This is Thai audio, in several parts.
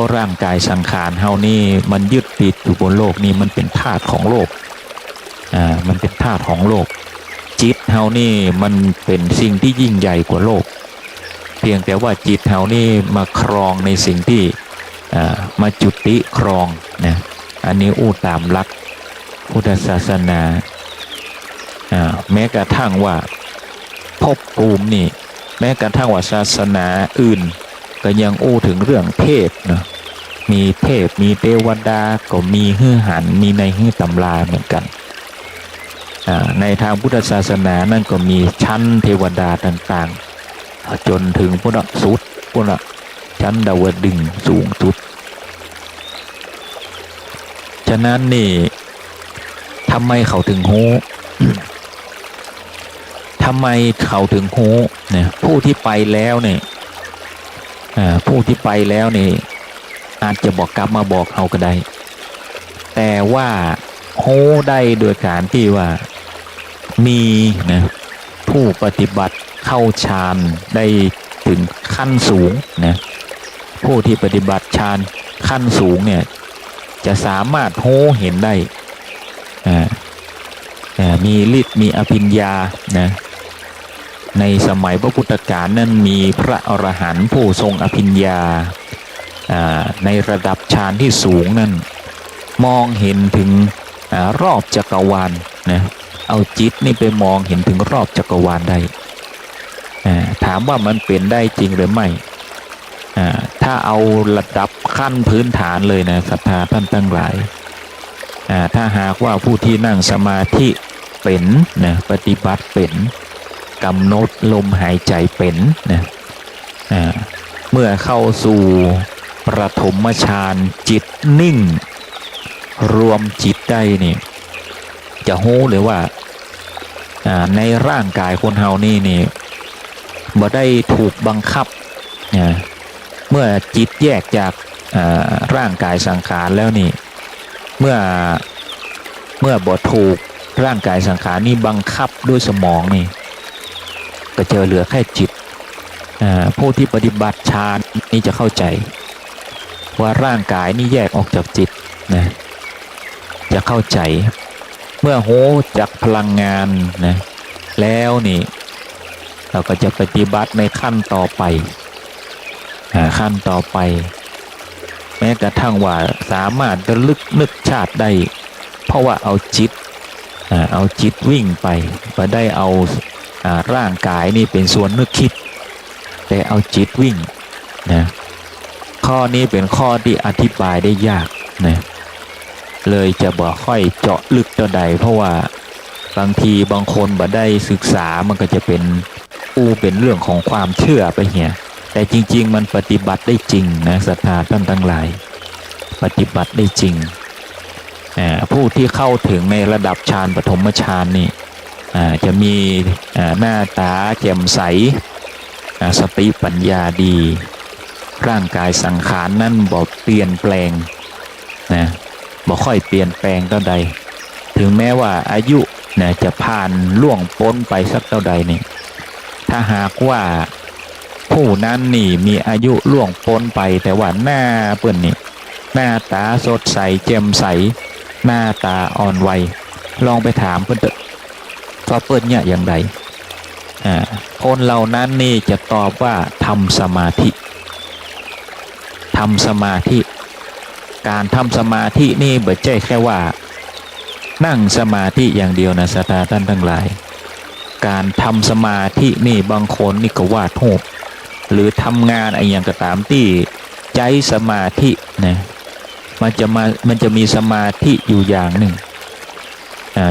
ราะร่างกายสังขารเฮานี่มันยึดติดอยู่บนโลกนี่มันเป็นธาตุของโลกมันเป็นธาตุของโลกจิตเฮานี่มันเป็นสิ่งที่ยิ่งใหญ่กว่าโลกเพียงแต่ว่าจิตเฮานี่มาครองในสิ่งที่มาจุติครองนะอันนี้ตามหลักพุทธศาสนาแม้กระทั่งว่าภพภูมินี่แม้กระทั่งว่าศาสนาอื่นก็ยังถึงเรื่องเทพนะมีเทพมีเทวดาก็มีหื้อหันมีในหื้อตำราเหมือนกันในทางพุทธศาสนานั่นก็มีชั้นเทวดาต่างๆจนถึงพุทธสุดพุทธชั้นดาวดึงส์สูงสุดฉะนั้นนี่ทำไมเขาถึงโห ทำไมเขาถึงโหเนี่ยผู้ที่ไปแล้วเนี่ยผู้ที่ไปแล้วนี่อาจจะบอกกลับมาบอกเขาก็ได้แต่ว่าโหได้โดยการที่ว่ามีนะผู้ปฏิบัติเข้าฌานได้ถึงขั้นสูงนะผู้ที่ปฏิบัติฌานขั้นสูงเนี่ยจะสามารถโหเห็นได้มีฤทธิ์มีอภิญญานะในสมัยพระพุทธกาลนั้นมีพระอรหันต์ผู้ทรงอภิญญาในระดับฌานที่สูงนั้นมองเห็นถึงรอบจักรวาลนะเอาจิตนี่ไปมองเห็นถึงรอบจักรวาลได้ถามว่ามันเป็นได้จริงหรือไม่ถ้าเอาระดับขั้นพื้นฐานเลยนะศรัทธาท่านทั้งหลายถ้าหากว่าผู้ที่นั่งสมาธิเป็นนะปฏิบัติเป็นกำหนดลมหายใจเป็นนะเมื่อเข้าสู่ปฐมฌานจิตนิ่งรวมจิตได้นี่จะโหเลยว่าในร่างกายคนเฮานี่บ่ได้ถูกบังคับเมื่อจิตแยกจากร่างกายสังขารแล้วนี่เมื่อบ่ถูกร่างกายสังขารนี่บังคับด้วยสมองนี่ก็เจอเหลือแค่จิตผู้ที่ปฏิบัติฌานนี่จะเข้าใจว่าร่างกายนี่แยกออกจากจิตนะจะเข้าใจเมื่อโหจากพลังงานนะแล้วนี่เราก็จะปฏิบัติในขั้นต่อไปขั้นต่อไปแม้กระทั่งว่าสามารถระลึกนึกชาติได้เพราะว่าเอาจิตวิ่งไปไม่ได้เอาร่างกายนี่เป็นส่วนนึกคิดแต่เอาจิตวิ่งนะข้อนี้เป็นข้อที่อธิบายได้ยากนะเลยจะบอกค่อยเจาะลึกเท่าใดเพราะว่าบางทีบางคนบ่ได้ศึกษามันก็จะเป็นเรื่องของความเชื่อไปเหี้ยแต่จริงๆมันปฏิบัติได้จริงนะศรัทธาท่านทั้งหลายปฏิบัติได้จริงผู้ที่เข้าถึงในระดับฌานปฐมฌานนี่จะมีหน้าตาแจ่มใสสติปัญญาดีร่างกายสังขารนั่นบ่เปลี่ยนแปลงนะบ่ค่อยเปลี่ยนแปลงเท่าใดถึงแม้ว่าอายุนะจะผ่านล่วงพ้นไปสักเท่าใดนี่ถ้าหากว่าผู้นั้นนี่มีอายุล่วงพ้นไปแต่ว่าหน้าเปิ้นนี่หน้าตาสดใสแจ่มใสหน้าตาอ่อนวัยลองไปถามเพิ่นเถอะว่าเปิ้นเนี่ยอย่างไรคนเหล่านั้นนี่จะตอบว่าทำสมาธิการทำสมาธินี่บ่ใช่แค่ว่านั่งสมาธิอย่างเดียวนะศรัทธาท่านทั้งหลายการทำสมาธินี่บางคนนี่ก็วาดรูปหรือทำงานอะไรอย่างก็ตามที่ใจสมาธินะมันจะมีสมาธิอยู่อย่างหนึ่ง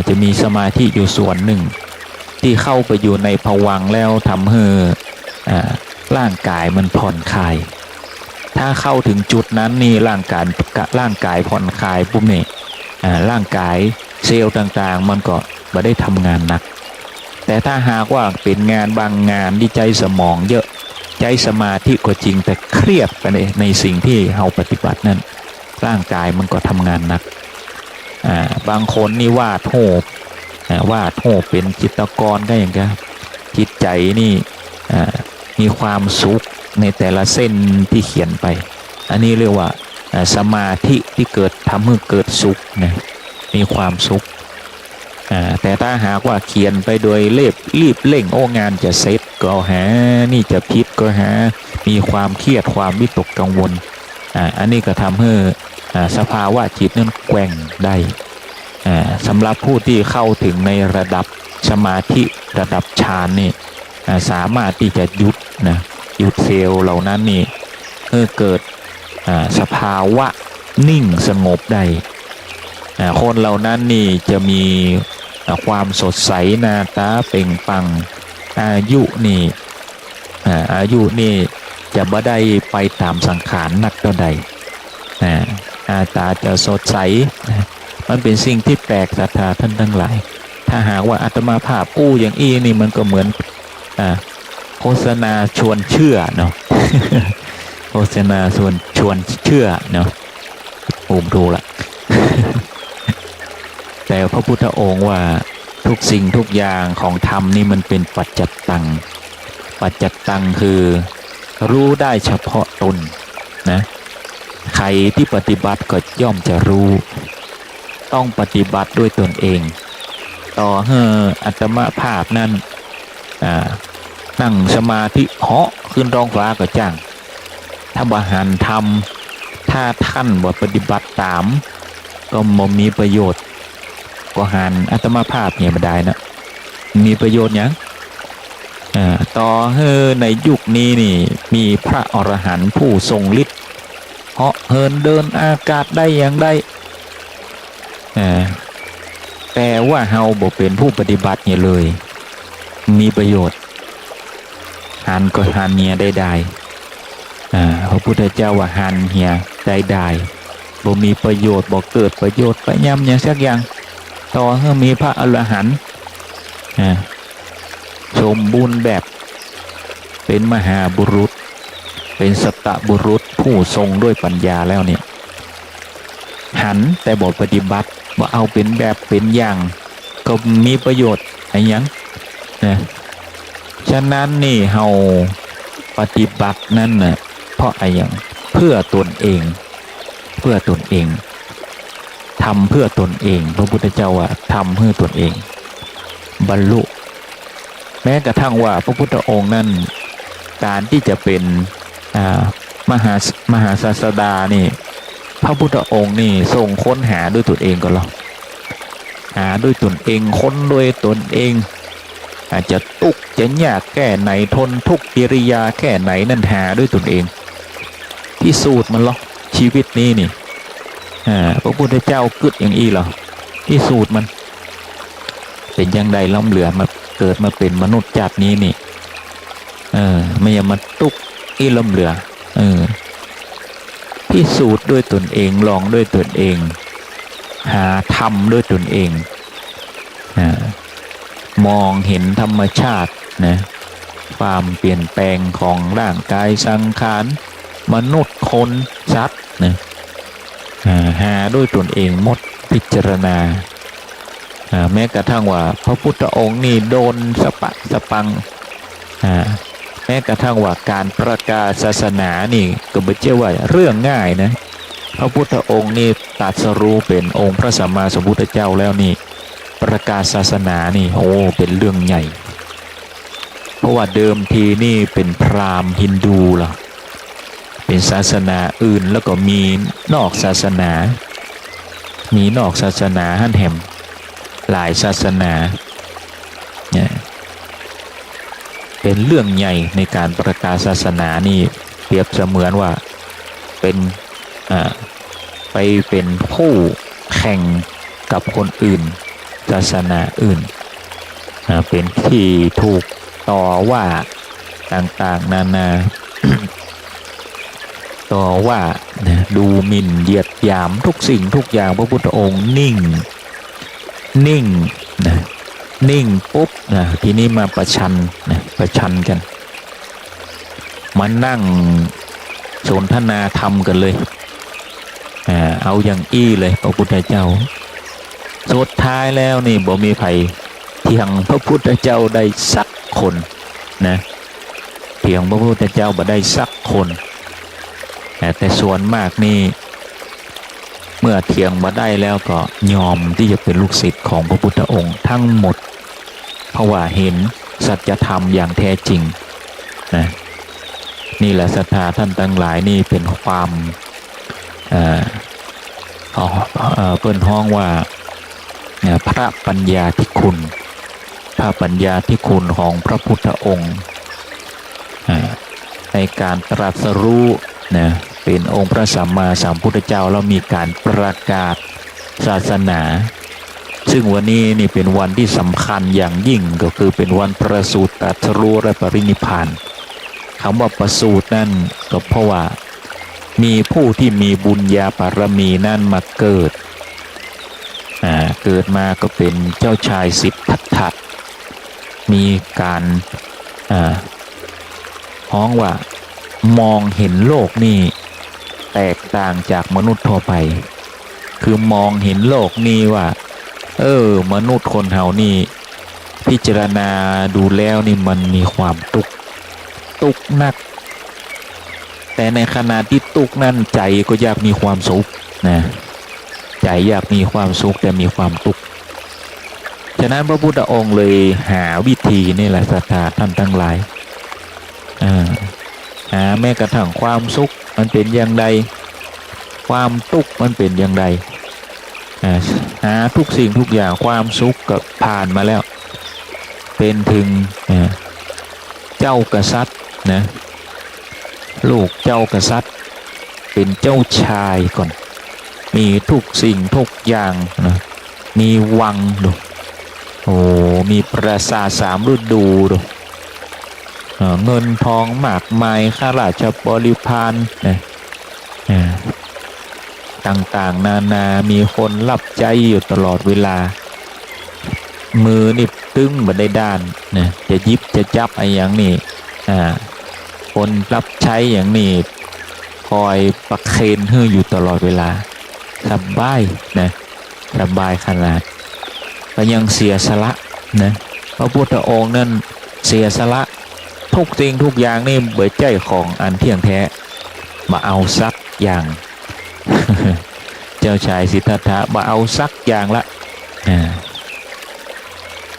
จะมีสมาธิอยู่ส่วนหนึ่งที่เข้าไปอยู่ในภวังค์แล้วทำให้ร่างกายมันผ่อนคลายถ้าเข้าถึงจุดนั้นนี่ร่างกายผ่อนคลายปุ๊บนี่ร่างกายเซลล์ต่างๆมันก็ไม่ได้ทำงานหนักแต่ถ้าหากว่าเป็นงานบางงานที่ใจสมองเยอะใจสมาธิก็จริงแต่เครียดไปในสิ่งที่เราปฏิบัตินั้นร่างกายมันก็ทำงานหนักบางคนนี่วาดรูปเป็นจิตรกรก็อย่างเงี้ยจิตใจนี่มีความสุขในแต่ละเส้นที่เขียนไป อันนี้เรียกว่าสมาธิที่เกิดทำให้เกิดสุขนะมีความสุขแต่ถ้าหากว่าเขียนไปโดยรีบเร่งโอ้งานจะเสร็จก็หานี่จะพิษก็หามีความเครียดความวิตกกังวลอันนี้ก็ทำให้สภาวะจิตนั้นแกว่งได้สำหรับผู้ที่เข้าถึงในระดับสมาธิระดับฌานนี่สามารถที่จะหยุดเซลล์เหล่านั้นนี่เกิดสภาวะนิ่งสงบได้คนเหล่านั้นนี่จะมีความสดใสหน้าตาเปล่งปลั่งอายุนี่จะบ่ได้ไปตามสังขารนักเท่าใดหน้าตาจะสดใสมันเป็นสิ่งที่แปลกศรัทธาท่านทั้งหลายถ้าหากว่าอาตมาภาพอู้อย่างอี้นี่มันก็เหมือนโฆษณาชวนเชื่อเนาะ โฆษณาชวนเชื่อเนาะผมดูละ แต่พระพุทธองค์ว่าทุกสิ่งทุกอย่างของธรรมนี่มันเป็นปัจจัตตังคือรู้ได้เฉพาะตนนะใครที่ปฏิบัติก็ย่อมจะรู้ต้องปฏิบัติด้วยตนเองต่อให้อาตมาภาพนั้นนั่งสมาธิเหาะขึ้นท้องฟ้าก็จ้างถ้าบาหันทำถ้าท่านบ่ปฏิบัติตามก็บ่มีประโยชน์ก็หันอาตมาภาพเนี่ยไม่ได้นะมีประโยชน์ยังต่อให้ในยุคนี้นี่มีพระอรหันต์ผู้ทรงฤทธิ์เหาะเหินเดินอากาศได้อย่างใดแต่ว่าเฮาบ่เป็นผู้ปฏิบัติเนี่ยเลยมีประโยชน์หันก็หันเนี่ยได้พระพุทธเจ้าว่าหันเหียได้บ่มีประโยชน์บ่เกิดประโยชน์ไปย่ำอย่างสักอย่างต่อให้มีพระอรหันต์สมบูรณ์แบบเป็นมหาบุรุษเป็นสัตตบุรุษผู้ทรงด้วยปัญญาแล้วเนี่ยหันแต่บ่ปฏิบัติบ่เอาเป็นแบบเป็นอย่างก็มีประโยชน์อะไรยังนะฉะนั้นนี่เฮาปฏิบัตินั่นน่ะเพราะอะไรอย่างเพื่อตนเองทำเพื่อตนเองพระพุทธเจ้าว่าทำเพื่อตนเองบรรลุแม้กระทั่งว่าพระพุทธองค์นั้นการที่จะเป็นมหาศาสดานี่พระพุทธองค์นี่ทรงค้นหาด้วยตนเองก็หรอหาด้วยตนเองค้นด้วยตนเองอาจจะทุกข์จะยากแค่ไหนทนทุกกิริยาแค่ไหนนั่นหาด้วยตนเองพิสูจน์มันหรอชีวิตนี้นี่พระพุทธเจ้ากึดอย่างอี้หรอพิสูจน์มันเป็นยังไงล้ำเหลือมาเกิดมาเป็นมนุษย์จัดนี้นี่ไม่อย่ามาตุกอีล้ำเหลือพิสูจน์ด้วยตนเองลองด้วยตนเองหาธรรมด้วยตนเองมองเห็นธรรมชาตินะความเปลี่ยนแปลงของร่างกายสังขารมนุษย์คนสัตว์นะหาด้วยตนเองหมดพิจารณาแม้กระทั่งว่าพระพุทธองค์นี่โดนสปังแม้กระทั่งว่าการประกาศศาสนานี่ก็ไม่ใช่ว่าเรื่องง่ายนะพระพุทธองค์นี่ตรัสรู้เป็นองค์พระสัมมาสัมพุทธเจ้าแล้วนี่ประกาศศาสนานี่โอ้เป็นเรื่องใหญ่เพราะว่าเดิมทีนี่เป็นพราหมณ์ฮินดูล่ะเป็นศาสนาอื่นแล้วก็มีนอกศาสนาหั่นแหมหลายศาสนาเนี่ยเป็นเรื่องใหญ่ในการประกาศศาสนานี่เปรียบเสมือนว่าเป็นไปเป็นผู้แข่งกับคนอื่นศาสนาอื่นเป็นที่ถูกต่อว่าต่างๆนานา ต่อว่าดูหมิ่นเหยียดหยามทุกสิ่งทุกอย่างพระพุทธองค์นิ่งปุ๊บทีนี้มาประชันกันมานั่งสนทนาธรรมกันเลยเอาอย่างอี้เลยพระพุทธเจ้าสุดท้ายแล้วนี่บ่มีไผเถียงพระพุทธเจ้าได้สักคนนะเถียงพระพุทธเจ้าบ่ได้สักคน แต่ส่วนมากนี่เมื่อเถียงมาได้แล้วก็ยอมที่จะเป็นลูกศิษย์ของพระพุทธองค์ทั้งหมดเพราะว่าเห็นสัจธรรมอย่างแท้จริงนะนี่แหละศรัทธาท่านทั้งหลายนี่เป็นความเปิ้นฮ้องว่าพระปัญญาธิคุณพระปัญญาธิคุณของพระพุทธองค์ในการตรัสรู้นะเป็นองค์พระสัมมาสัมพุทธเจ้าแล้วมีการประกาศศาสนาซึ่งวันนี้นี่เป็นวันที่สำคัญอย่างยิ่งก็คือเป็นวันประสูติตรัสรู้และปรินิพพานคำว่าประสูตินั่นก็เพราะว่ามีผู้ที่มีบุญญาบารมีนั่นมาเกิดมาก็เป็นเจ้าชายสิทธัตถะมีการฮ้องว่ามองเห็นโลกนี่แตกต่างจากมนุษย์ทั่วไปคือมองเห็นโลกนี่ว่ามนุษย์คนเฮานี่พิจารณาดูแล้วนี่มันมีความทุกข์หนักแต่ในขณะที่ทุกข์นั่นใจก็อยากมีความสุขนะใจอยากมีความสุขแต่มีความทุกข์ฉะนั้นพระพุทธองค์เลยหาวิธีนี่แหละศรัทธาท่านทั้งหลายหาแม้กระทั่งความสุขมันเป็นอย่างไรความทุกข์มันเป็นอย่างไรหาทุกสิ่งทุกอย่างความสุขก็ผ่านมาแล้วเป็นถึงเจ้ากษัตริย์นะลูกเจ้ากษัตริย์เป็นเจ้าชายก่อนมีทุกสิ่งทุกอย่างนะมีวังดูมีปราสาท3 ฤดูดูเงินทองมากมายข้าราชบริพารนะต่างๆนานามีคนรับใจอยู่ตลอดเวลามือนี่ตึงบันไดด้านนะจะยิบจะจับอะไรอย่างนี้คนรับใช้อย่างนี้คอยประเคนให้อยู่ตลอดเวลาสบายนะสบายขนาดก็ยังเสียสละนะพระพุทธองค์นั่นเสียสละทุกสิ่งทุกอย่างนี่เบิดใจของอันเที่ยงแท้มาเอาสักอย่าง เจ้าชายสิทธัตถะมาเอาสักอย่างละ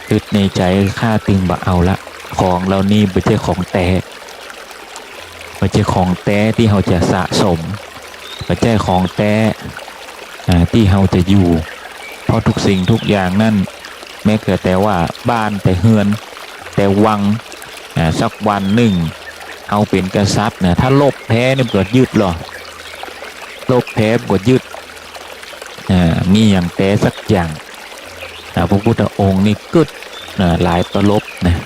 คิดในใจข้าตึงมาเอาละของเรานี่ไม่ใช่ของแต่ไม่ใช่ของแต่ที่เราจะสะสมไม่ใช่ของแต่ที่เราจะอยู่เพราะทุกสิ่งทุกอย่างนั่นแม้แต่ว่าบ้านแต่เฮือนแต่วังสักวันหนึ่งเอาเป็นกษัตริย์นะถ้าลบแพ้นี่เกิดยึดหรอลบแพ้เกิดยึดมีอย่างแต่สักอย่างพระพุทธองค์นี่กึดหลายตลบนะ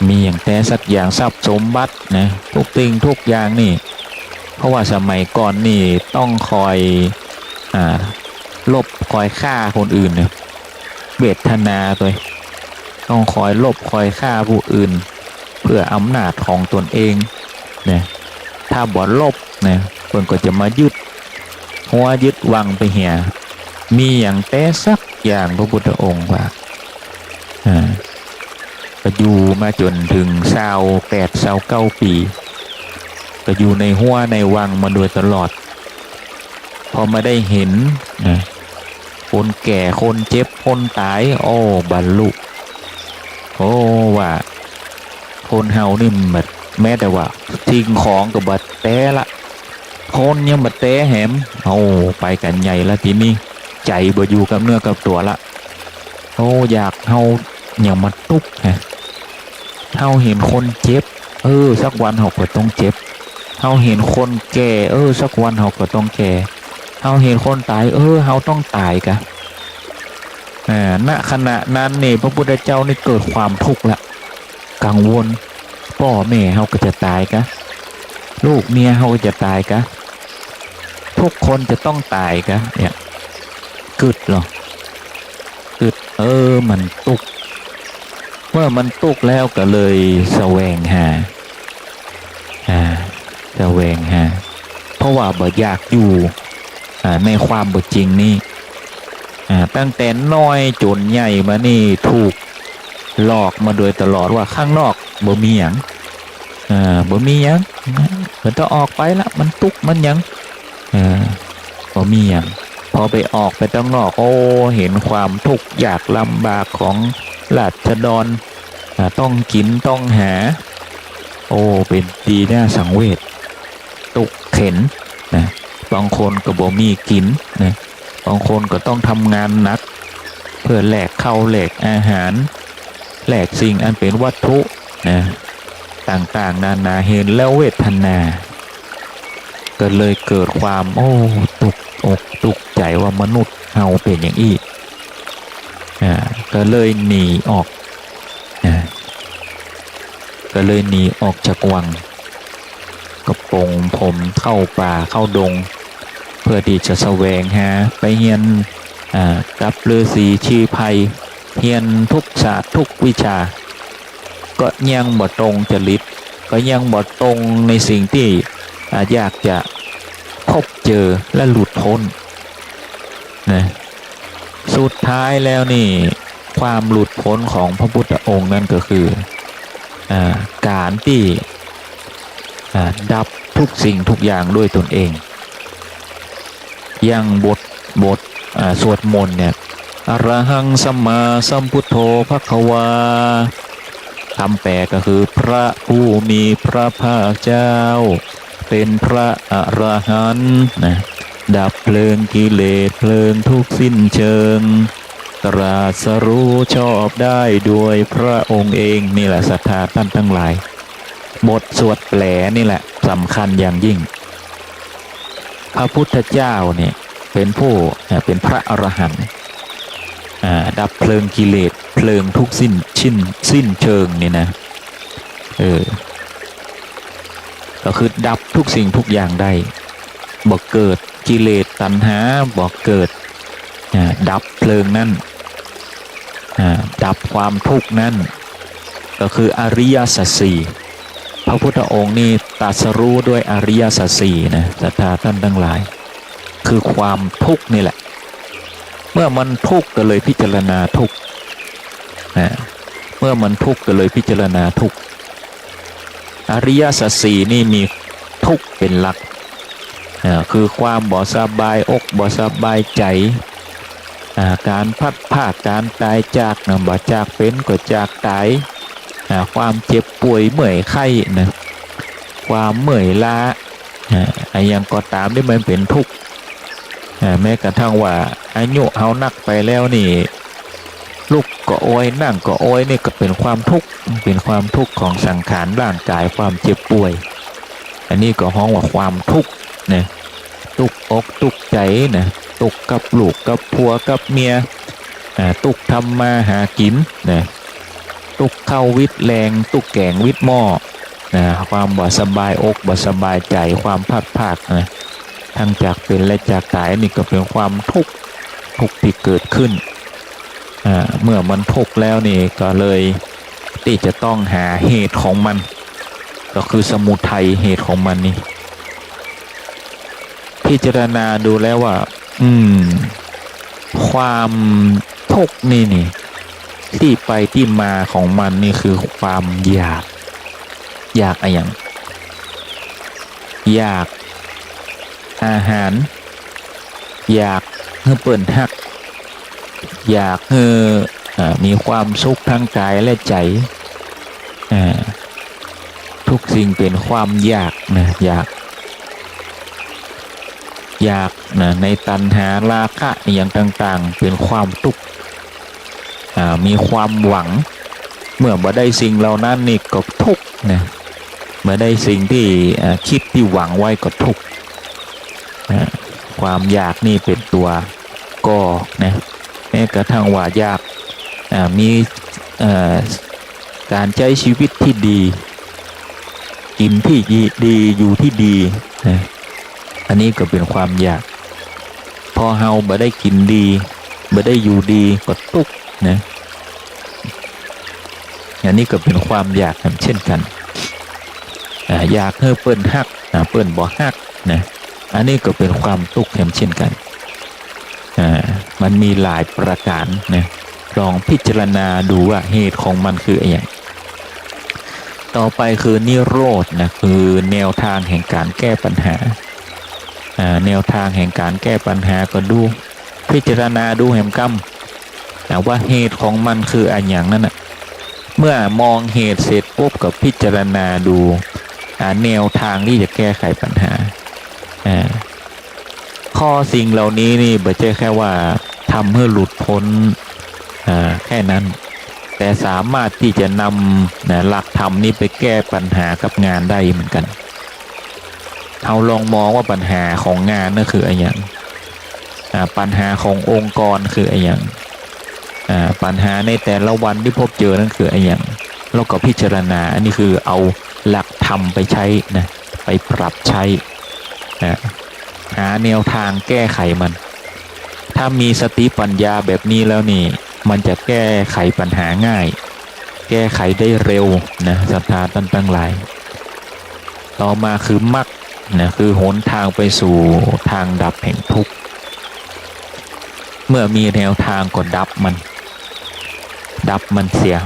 มีอย่างแต่สักอย่างทรัพย์สมบัตินะทุกสิ่งทุกอย่างนี่เพราะว่าสมัยก่อนนี่ต้องคอยลบคอยฆ่าคนอื่นเนี่ยเวทนาตัวต้องคอยลบคอยฆ่าผู้อื่นเพื่ออำนาจของตนเองเนี่ยถ้าบ่ลบเนี่ยเพิ่นก็จะมายึดหัวยึดวังไปเหียมีอย่างแต่สักอย่างพระพุทธองค์ว่าก็อยู่มาจนถึง28-29 ปีก็อยู่ในหัวในวังมาโดยตลอดพอมาได้เห็นนะคนแก่คนเจ็บคนตายบรรลุว่าคนเฮานี่แบบแม้แต่ว่าทิ้งของกับบัดแต่ละคนยังบัดแต่แหมไปกันใหญ่ละทีนี้ใจบ่อยู่กับเนื้อกับตัวละอยากเฮาอย่างมาตุกฮะเฮาเห็นคนเจ็บสักวันเฮาก็ต้องเจ็บเฮาเห็นคนแก่สักวันเฮาก็ต้องแก่เฮาเห็นคนตายเฮาต้องตายกะณขณะนั้นนี่พระพุทธเจ้านี่เกิดความทุกข์ละกังวลพ่อแม่เฮาก็จะตายกะลูกเมียเฮาก็จะตายกะทุกคนจะต้องตายกะเนี่ยกึดหรอกึดมันตุกเมื่อมันตุกแล้วก็เลยแสวงหาเพราะว่าบ่อยากอยู่ในความบ่จริงนี่ตั้งแต่น้อยจนใหญ่มานี่ถูกหลอกมาโดยตลอดว่าข้างนอกบ่มีหยัง มันต้องออกไปละมันตุกมันยังบ่มีอย่างพอไปออกไปตั้งนอกโอ้เห็นความทุกข์ยากลำบากของราษฎรต้องกินต้องหาโอ้เป็นดีน่าสังเวชตุกเข็นนะบางคนก็บ่มีกินนะบางคนก็ต้องทำงานหนักเพื่อแลกข้าวแลกอาหารแลกสิ่งอันเป็นวัตถุนะต่างๆนานาเห็นแล้วเวทนาก็เลยเกิดความโอ้ตุกอกตุกใจว่ามนุษย์เฮาเป็นอย่างอี้ก็เลยหนีออกก็เลยหนีออกจากวังกระปงผมเข้าป่าเข้าดงเพื่อที่จะแสวงหาไปเรียนกับฤาษีชีไพรเรียนทุกศาสตร์ทุกวิชาก็ยังบ่ตรงจริตก็ยังบ่ตรงในสิ่งที่อยากจะพบเจอและหลุดพ้นนะสุดท้ายแล้วนี่ความหลุดพ้นของพระพุทธองค์นั่นก็คือการที่ดับทุกสิ่งทุกอย่างด้วยตนเองอย่างบทสวดมนต์เนี่ยอรหังสัมมาสัมพุทโธภควาคำแปลก็คือพระผู้มีพระภาคเจ้าเป็นพระอรหันต์นะดับเพลิงกิเลสเพลิงทุกสิ้นเชิงตรัสรู้ชอบได้ด้วยพระองค์เองนี่แหละศรัทธาท่านทั้งหลายบทสวดแปลนี่แหละสำคัญอย่างยิ่งพระพุทธเจ้าเนี่ยเป็นผู้เป็นพระอรหันต์ดับเพลิงกิเลสเพลิงทุกสิ้นเชิงนี่นะก็คือดับทุกสิ่งทุกอย่างได้บ่เกิดกิเลสตัณหาบ่เกิดดับเพลิงนั่นดับความทุกข์นั่นก็คืออริยสัจสี่พระพุทธองค์นี่ตรัสรู้ด้วยอริยสัจสี่นะศรัทธาท่านทั้งหลายคือความทุกข์นี่แหละเมื่อมันทุกข์ก็เลยพิจารณาทุกข์เมื่อมันทุกข์ก็เลยพิจารณาทุกข์อริยสัจสี่นี่มีทุกข์เป็นหลักคือความบ่สบายอกบ่สบายใจการพัดพรากการตายจากบ่จากเป็นก็จากตายความเจ็บป่วยเมื่อยไข้นะความเมื่อยล้าอย่างก็ตามที่มันเป็นทุกข์แม้กระทั่งว่าอายุเฮานักไปแล้วนี่ลุกก็โอยนั่งก็โอยนี่ก็เป็นความทุกข์เป็นความทุกข์ของสังขารร่างกายความเจ็บป่วยอันนี้ก็ห้องว่าความทุกข์นะทุกข์อกทุกข์ใจนะทุกข์กับลูกกับผัวกับเมียทุกข์ทำมาหากินนะทุกข์เข้าวิตแรงทุกข์แกงวิตหม้อนะความบ่สบายอกบ่สบายใจความพัดพรากนะทั้งจากเป็นและจากตายนี่ก็เป็นความทุกข์ที่เกิดขึ้นเมื่อมันทุกข์แล้วนี่ก็เลยที่จะต้องหาเหตุของมันก็คือสมุทัยเหตุของมันนี่พิจารณาดูแล้วว่าความทุกข์นี่ที่ไปที่มาของมันนี่คือความอยากอะไรอย่างอยากอาหารอยากให้เปิ่นฮักอยากให้มีความสุขทางกายและใจทุกสิ่งเป็นความอยากนะอยากนะในตัณหาราคะอย่างต่างๆเป็นความทุกข์มีความหวังเมื่อบ่ได้สิ่งเหล่านั้นนี่ก็ทุกข์นะเมื่อได้สิ่งที่คิดที่หวังไว้ก็ทุกข์ความอยากนี่เป็นตัวก่อนะแม้กระทั่งว่าอยากมีการใช้ชีวิตที่ดีกินที่ดีอยู่ที่ดีนะอันนี้ก็เป็นความอยากพอเฮาบ่ได้กินดีบ่ได้อยู่ดีก็ทุกข์นะอันนี้ก็เป็นความอยากเช่นกันอยากให้เปิ้นฮักเปิ้นบ่ฮักนะอันนี้ก็เป็นความทุกข์เช่นกันมันมีหลายประการนะลองพิจารณาดูว่าเหตุของมันคืออะไร ต่อไปคือนิโรธนะคือแนวทางแห่งการแก้ปัญหาแนวทางแห่งการแก้ปัญหาก็ดูพิจารณาดูแห่งกรรมว่าเหตุของมันคืออันอย่างนั้นนะเมื่อมองเหตุเสร็จปุ๊บกับพิจารณาดูแนวทางที่จะแก้ไขปัญหาข้อสิ่งเหล่านี้นี่ไม่ใช่แค่ว่าทำให้หลุดพ้นแค่นั้นแต่สามารถที่จะนำหลักธรรมนี้ไปแก้ปัญหากับงานได้เหมือนกันเอาลองมองว่าปัญหาของงานนั่นคืออะไรอย่างปัญหาขององค์กรคืออะไรอย่างปัญหาในแต่ละวันที่พบเจอนั่นคืออะไรอย่างแล้วก็พิจารณาอันนี้คือเอาหลักธรรมไปใช้นะไปปรับใช้หาแนวทางแก้ไขมันถ้ามีสติปัญญาแบบนี้แล้วนี่มันจะแก้ไขปัญหาง่ายแก้ไขได้เร็วนะศรัทธาตั้งหลายต่อมาคือมรรคนะคือหนทางไปสู่ทางดับแห่งทุกข์เมื่อมีแนวทางก็ดับมันเสีย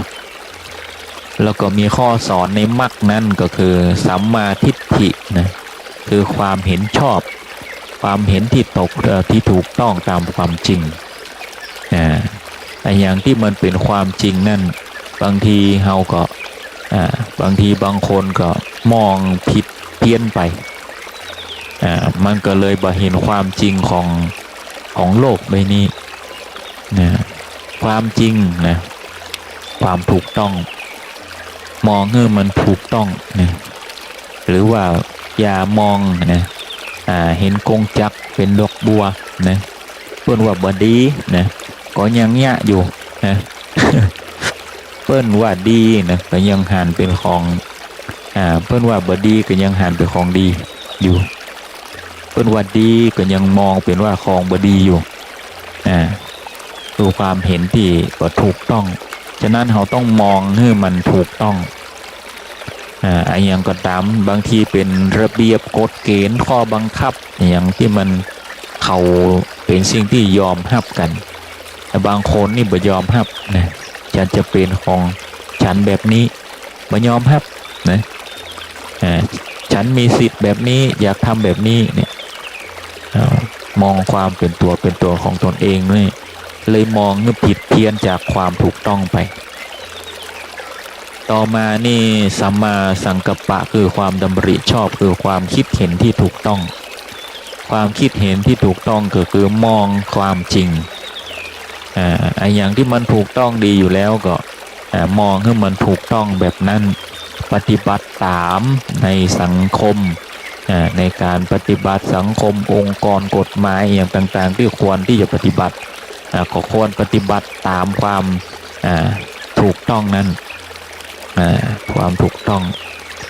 แล้วก็มีข้อสอนในมรรคนั้นก็คือสัมมาทิฏฐินะคือความเห็นชอบความเห็นที่ถูกต้องตามความจริงอย่างที่มันเป็นความจริงนั่นบางทีเฮาก็บางทีบางคนก็มองผิดเพี้ยนไปมันก็เลยบ่เห็นความจริงของโลกใบนี้นะความจริงนะความถูกต้องมองให้มันถูกต้องนะหรือว่าอย่ามองนะเห็นกงจักรเป็นดอกบัวนะเปิ้นว่าบ่ดีนะก็ยังยะอยู่นะ เปิ้นว่าดีนะก็ยังหันเป็นของเปิ้นว่าบ่ดีก็ยังหันเป็นของดีอยู่เปิ้นว่าดีก็ยังมองเป็นว่าของบ่ดีอยู่ดูความเห็นที่ก็ถูกต้องฉะนั้นเราต้องมองให้มันถูกต้องอย่างก็ตามบางทีเป็นระเบียบกฎเกณฑ์ข้อบังคับอย่างที่มันเขาเป็นสิ่งที่ยอมรับกันแต่บางคนนี่บ่ยอมรับนะจะเป็นของฉันแบบนี้บ่ยอมรับนะฉันมีสิทธิ์แบบนี้อยากทำแบบนี้เนี่ยมองความเป็นตัวของตนเองนี่เลยมองนึกผิดเพี้ยนจากความถูกต้องไปต่อมานี่สัมมาสังกัปปะคือความดำริชอบคือความคิดเห็นที่ถูกต้องความคิดเห็นที่ถูกต้องก็คือมองความจริงอย่างที่มันถูกต้องดีอยู่แล้วก็มองให้มันถูกต้องแบบนั้นปฏิบัติตามในสังคมในการปฏิบัติสังคมองค์กรกฎหมายอย่างต่างๆที่ควรที่จะปฏิบัติก็ควรปฏิบัติตามความถูกต้องนั้นความถูกต้อง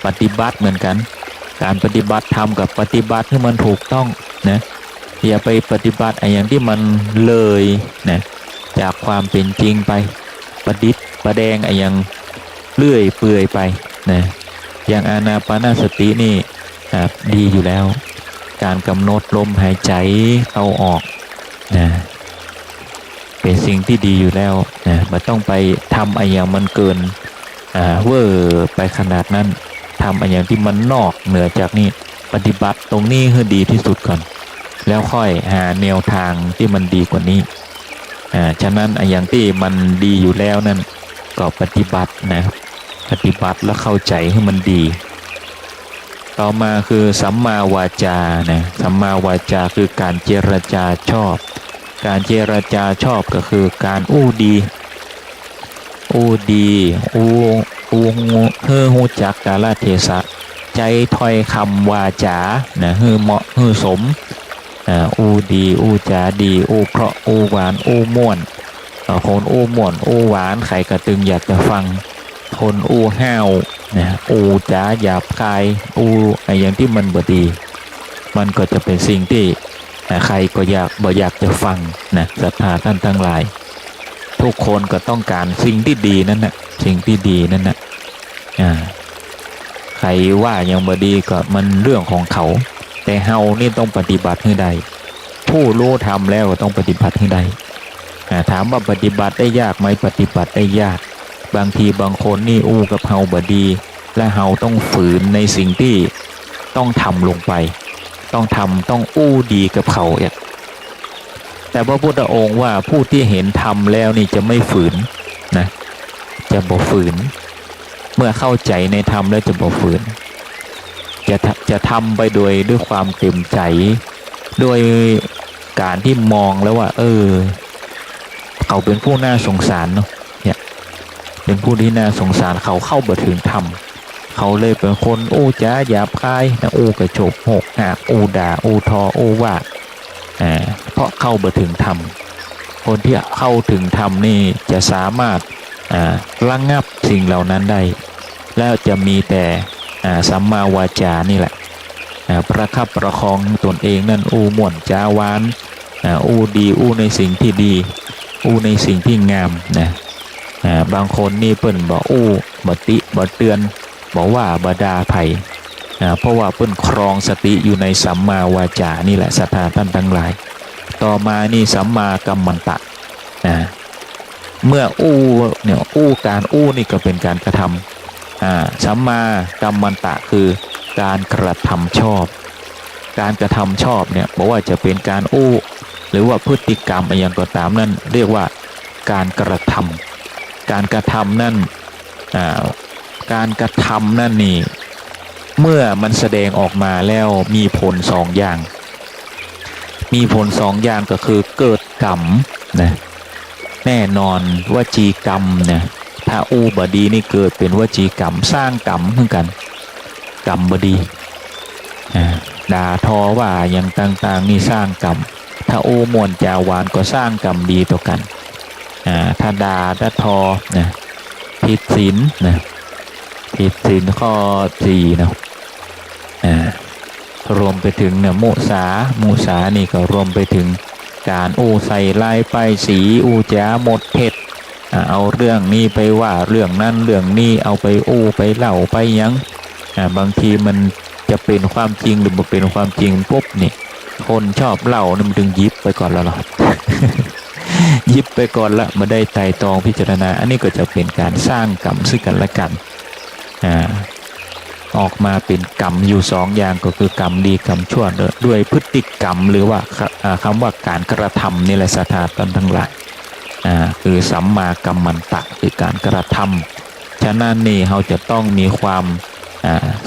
ปฏิบัติเหมือนกันการปฏิบัติธรรมกับปฏิบัติให้มันถูกต้องนะอย่าไปปฏิบัติอย่างที่มันเลยนะจากความเป็นจริงไปประดิษฐ์ประแดงอย่างเลื่อยเปื่อยไปนะอย่างอานาปานสตินี่ดีอยู่แล้วการกำหนดลมหายใจเข้าออกนะเป็นสิ่งที่ดีอยู่แล้วนะไม่ต้องไปทำอย่างมันเกินเวอร์ไปขนาดนั้นทำอย่างที่มันนอกเหนือจากนี้ปฏิบัติตรงนี้ให้ดีที่สุดก่อนแล้วค่อยหาแนวทางที่มันดีกว่านี้ฉะนั้นอย่างที่มันดีอยู่แล้วนั่นก็ปฏิบัตินะปฏิบัติแล้วเข้าใจให้มันดีต่อมาคือสัมมาวาจานะสัมมาวาจาคือการเจรจาชอบการเจรจาชอบก็คือการอู้ดีฮู้จักกาลเทศะใจถ้อยคำวาจานะฮือเหมาะฮือสมอู้ดีอู้จาดีอู้เพราะอู้หวานอู้ม่วนคนอู้ม่วนอู้หวานใครกระตึงอยากจะฟังคนอู้ห้าวนะอู้จาหยาบคายอู้อย่างที่มันบ่ดีมันก็จะเป็นสิ่งที่ใครก็บ่อยากจะฟังนะศรัทธาท่านทั้งหลายทุกคนก็ต้องการสิ่งที่ดีนั่นนะสิ่งที่ดีนั่นนะใครว่ายังบ่ดีก็มันเรื่องของเขาแต่เฮานี่ต้องปฏิบัติให้ได้ผู้รู้ทำแล้วก็ต้องปฏิบัติให้ได้ถามว่าปฏิบัติได้ยากไหมปฏิบัติได้ยากบางทีบางคนนี่อู้กับเฮาบ่ดี และเราต้องฝืนในสิ่งที่ต้องทำลงไปต้องอู้ดีกับเขาเองแต่พระพุทธองค์ว่าผู้ที่เห็นธรรมแล้วนี่จะไม่ฝืนนะจะบ่ฝืนเมื่อเข้าใจในธรรมแล้วจะบ่ฝืนจะทำไปด้วยความเต็มใจโดยการที่มองแล้วว่าเขาเป็นผู้น่าสงสารเนาะเนี่ยเป็นผู้ที่น่าสงสารเขาเข้าบ่ถึงธรรมเขาเลยเป็นคนอู้จ้าหยาบคายนะอู้กระโจกหกหักอู้ด่าอู้ทออู้ว่าเพราะเข้าบ่ถึงธรรมคนที่เข้าถึงธรรมนี่จะสามารถระงับสิ่งเหล่านั้นได้แล้วจะมีแต่สัมมาวาจานี่แหละประคับประคองตนเองนั่นอู้ม่วนจาวานอู้ดีอู้ในสิ่งที่ดีอู้ในสิ่งที่งามนะบางคนนี่เปิ้นบอกอู้บ่ติบ่เตือนบอกว่าบ่ด่าไผเพราะว่าเปิ้นครองสติอยู่ในสัมมาวาจานี่แหละศรัทธาท่านทั้งหลายต่อมานี่สัมมากัมมันตะเมื่ออู้เนี่ยอู้การอู้นี่ก็เป็นการกระทำสัมมากัมมันตะคือการกระทำชอบการกระทำชอบเนี่ยบอกว่าจะเป็นการอู้หรือว่าพฤติกรรมอะไรอย่างก็ตามนั่นเรียกว่าการกระทำการกระทำนั่นการกระทำนั่นนี่เมื่อมันแสดงออกมาแล้วมีผลสองอย่างมีผลสองอย่างก็คือเกิดกรรมนะแน่นอนวจีกรรมนะถ้าอู้บดีนี่เกิดเป็นวจีกรรมสร้างกรรมเหมือนกันกรรมบดีด่าทอว่าอย่างต่างๆนี่สร้างกรรมถ้าอู้ม่วนจาวานก็สร้างกรรมดีต่อกันถ้าด่าถ้าทอนะผิดศีลนะผิดศีลข้อ4นะรวมไปถึงเนี่ยมุสานี่ก็รวมไปถึงการอู้ใส่ลายป้ายสีอู้จ้าหมดเท็จเอาเรื่องนี้ไปว่าเรื่องนั้นเรื่องนี้เอาไปอู้ไปเล่าไปยังบางทีมันจะเป็นความจริงหรือบ่เป็นความจริงปุ๊บนี่คนชอบเล่านี่มันถึงยิบไปก่อนแล้วหรอ ยิบไปก่อนละมาได้ไต่ตองพิจารณาอันนี้ก็จะเป็นการสร้างกรรมซึ่งกันและกันออกมาเป็นกรรมอยู่สองอย่างก็คือกรรมดีกรรมชั่วด้วยพฤติกรรมหรือว่าคำว่าการกระทำนี่แหละศรัทธาท่านทั้งหลายคือสัมมากัมมันตะคือการกระทำฉะนั้นนี่เราจะต้องมีความ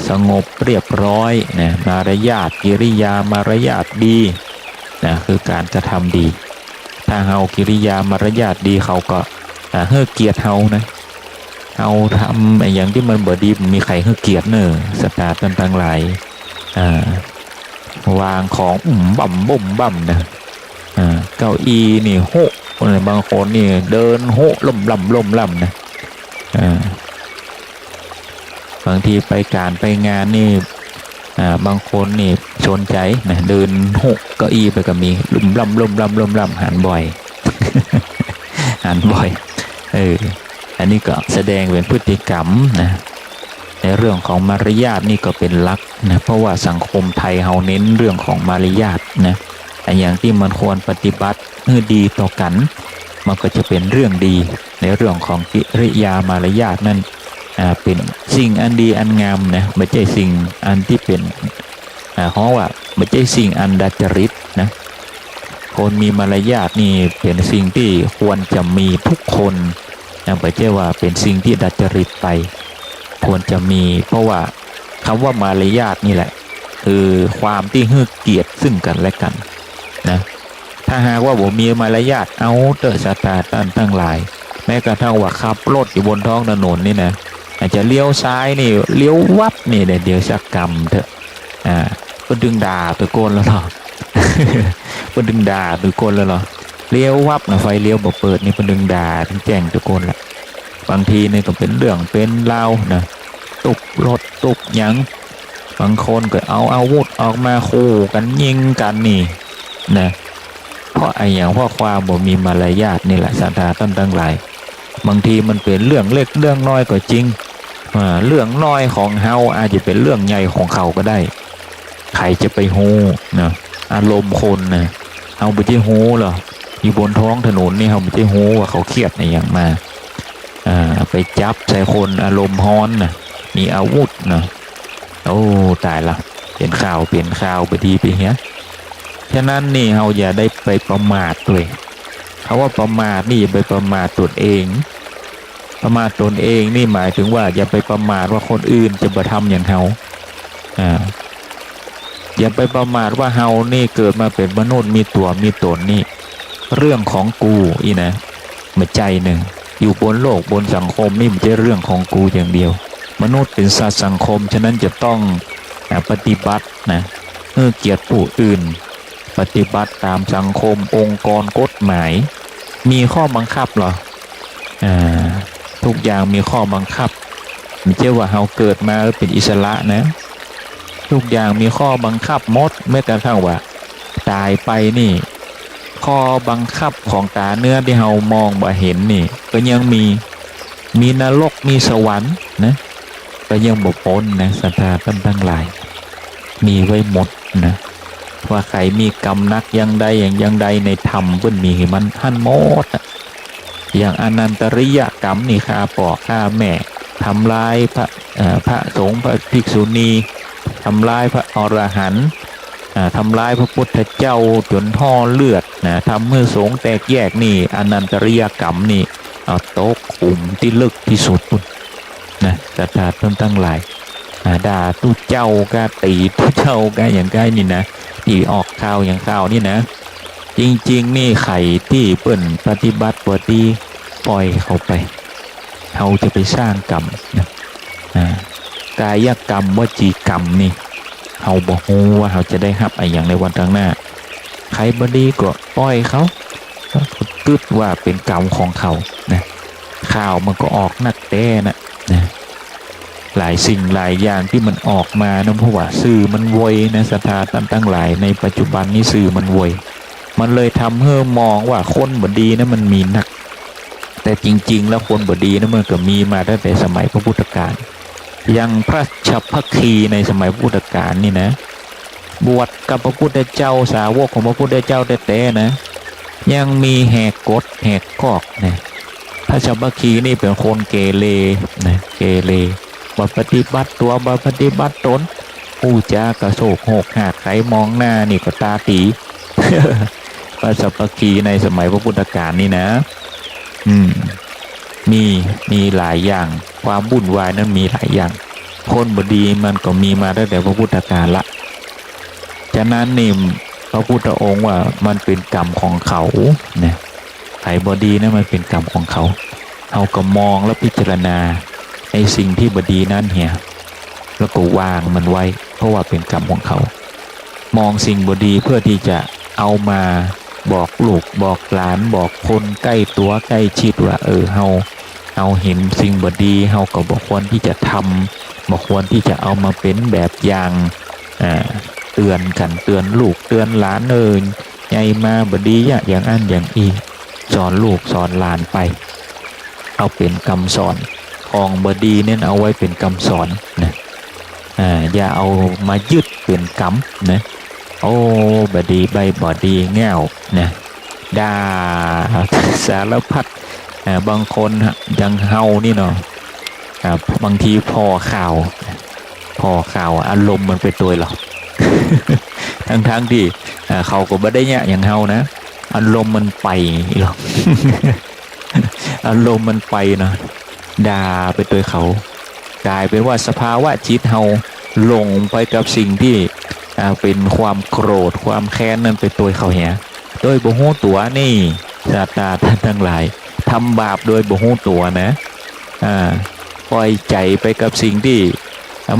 สงบเรียบร้อยนะมารยาทกิริยามารยาทดีนะคือการกระทำดีถ้าเฮากิริยามารยาทดีเขาก็เฮ้อเกียรติเฮานะเอาทำอย่างที่มันบ่ดีมีใครให้เกียรติเนอะสตาร์กันทั้งหลายวางของบ่มนะเก้าอี้นี่โหบางคนนี่เดินโหล่มนะบางทีไปการไปงานนี่บางคนนี่ชนใจนะเดินโหเก้าอี้ไปก็มีล่มหันบ่อย หันบ่อยอันนี้ก็แสดงเป็นพฤติกรรมนะในเรื่องของมารยาทนี่ก็เป็นหลักนะเพราะว่าสังคมไทยเฮาเน้นเรื่องของมารยาทนะอย่างที่มันควรปฏิบัติให้ดีต่อกันมันก็จะเป็นเรื่องดีในเรื่องของกิริยามารยาทนั่นเป็นสิ่งอันดีอันงามนะไม่ใช่สิ่งอันที่เป็นเพราะว่าไม่ใช่สิ่งอันดัดจริตนะคนมีมารยาทนี่เป็นสิ่งที่ควรจะมีทุกคนไม่ใช่ว่าเป็นสิ่งที่ดัดจริตไปควรจะมีเพราะว่าคำว่ามารยาทนี่แหละคือความที่ให้เกียรติซึ่งกันและกันนะถ้าหากว่าผมมีมารยาทเอาเตอศรัทธาท่านทั้งหลายแม้กระทั่งว่าขับรถอยู่บนท้องถนนนี่นะอาจจะเลี้ยวซ้ายนี่เลี้ยววับนี่เดี๋ยวสักกรรมเถอะก็ดึงด่าตะโกนแล้วหรอ ก็ดึงด่าตะโกนแล้วหรอเลี้ยววับนะไฟเลี้ยวบ่เปิดนี่เป็นดึงด่าถึงแจ้งตะโกนละบางทีนี่ก็เป็นเรื่องเป็นเล่านะตุกรถตุกยังบางคนก็เอาอาวุธออกมาขู่กันยิงกันนี่นะเพราะอย่างเพราะความบ่มีมารยาทนี่แหละศรัทธาท่านทั้งหลายบางทีมันเป็นเรื่องเล็กเรื่องน้อยก็จริงเรื่องน้อยของเฮาอาจจะเป็นเรื่องใหญ่ของเขาก็ได้ใครจะไปฮู้นะอารมณ์คนนะเอาไปที่ฮู้เหรออยู่บนท้องถนนนี่เขาไม่ใช่ฮู้ว่าเขาเครียดในอย่างมาไปจับใส่คนอารมณ์ฮ้อนนะ มีอาวุธเนาะโอ้ตายละเปลี่ยนข่าวไปทีไปเหี้ยฉะนั้นนี่เราอย่าได้ไปประมาทด้วยเขาว่าประมาทนี่อย่าไปประมาทตนเองประมาทตนเองนี่หมายถึงว่าอย่าไปประมาทว่าคนอื่นจะมาทำอย่างเราอย่าไปประมาทว่าเฮานี่เกิดมาเป็นมนุษย์มีตัวมีตนนี่เรื่องของกูอีนะมาใจหนึ่งอยู่บนโลกบนสังคมนี่ไม่ใช่เรื่องของกูอย่างเดียวมนุษย์เป็นสัตว์สังคมฉะนั้นจะต้องปฏิบัตินะเกียรติผู้อื่นปฏิบัติตามสังคมองค์กรกฎหมายมีข้อบังคับเหรอทุกอย่างมีข้อบังคับไม่ใช่ว่าเราเกิดมาเป็นอิสระนะทุกอย่างมีข้อบังคับหมดแม้กระทั่งว่าตายไปนี่ข้อบังคับของตาเนื้อที่เรามองบ่เห็นนี่ก็ยังมีนรกมีสวรรค์นะก็ยังบ่พ้นนะศรัทธาท่านทั้งหลายมีไว้หมดนะว่าใครมีกรรมนักยังใดอย่างใดในธรรมเพิ่นมีมันท่านหมดอย่างอนันตริยกรรมนี่ฆ่าพ่อฆ่าแม่ทำลายพระสงฆ์พระภิกษุณีทำลายพระอรหันต์ทำลายพระพุทธเจ้าจนห่อเลือดนะทำเมื่อสงฆ์แตกแยกนี่อนันตริยกรรมนี่เอาโต๊ะขุมที่ลึกที่สุดนะศรัทธาท่านทั้งหลายด่าตู้เจ้าก็ตีตู้เจ้าก็อย่างใกล้นี่นะที่ออกข่าวอย่างข่าวนี่นะจริงๆนี่ไข่ที่เปิ้นปฏิบัติบ่ดีปล่อยเขาไปเขาจะไปสร้างกรรมนะกายกรรมวจีกรรมนี่เขาบอกว่าเขาจะได้รับอะไรอย่างในวันข้างหน้าใครบ่ดีก็ปล่อยเขากึดว่าเป็นกรรมของเขานะข่าวมันก็ออกนักแต้นะหลายสิ่งหลายอย่างที่มันออกมานะเพราะว่าสื่อมันวยนะศรัทธาท่านทั้งหลายในปัจจุบันนี้สื่อมันวยมันเลยทำให้มองว่าคนบ่ดีนะมันมีนักแต่จริงๆแล้วคนบ่ดีนะมันก็มีมาตั้งแต่สมัยพระพุทธกาลยังพระฉัพพคีในสมัยพุทธกาลนี่นะบวชกับพระพุทธเจ้าสาวกของพระพุทธเจ้าแต่นะยังมีแหกกฎแหกข้อนะพระฉัพพคีนี่เป็นคนเกเรนะเกเรบ่ปฏิบัติตัวบ่ปฏิบัติตนผู้จากระโศกโหกหากใครมองหน้านี่ก็ตาตี พระฉัพพคีในสมัยพระพุทธกาลนี่นะมีหลายอย่างความวุ่นวายนั้นมีหลายอย่างคนบดีมันก็มีมาตั้งแต่พระพุทธกาลละฉะนั้นนี่พระพุทธองค์ว่ามันเป็นกรรมของเขาเนี่ยใครบดีนะมันเป็นกรรมของเขาเอาก็มองแล้วพิจารณาในสิ่งที่บดีนั่นเหียแล้วก็วางมันไว้เพราะว่าเป็นกรรมของเขามองสิ่งบดีเพื่อที่จะเอามาบอกลูกบอกหลานบอกคนใกล้ตัวใกล้ชิดว่าเฮาเห็นสิ่งบดีเฮาก็บอกควรที่จะทำบอกควรที่จะเอามาเป็นแบบอย่างเตือนกันเตือนลูกเตือนหลานใหญ่มาบดีอย่างอันอย่างอีสอนลูกสอนหลานไปเอาเป็นคำสอนของบดีเน้นเอาไว้เป็นคำสอนนะอย่าเอามายึดเป็นกรรมนะโอ้บดีใบบอดีแง่วนะด่าสารพัดบางคนยังเฮานี่เนาะบางทีพอข่าวอารมณ์มันไปตัวหรอก ทั้งที่เขาก็ไม่ได้เนี่ยอย่างเฮานะอารมณ์มันไปหรอก อารมณ์มันไปเนาะด่าไปตัวเขากลายเป็นว่าสภาวะจิตเฮาลงไปกับสิ่งที่เป็นความโกรธความแค้นนั่นไปตัวเขาเหี้ยโดยบ่ฮู้ตัวนี่ศาสตราท่านทั้งหลายทำบาปโดยบ่ฮู้ตัวนะปล่อยใจไปกับสิ่งที่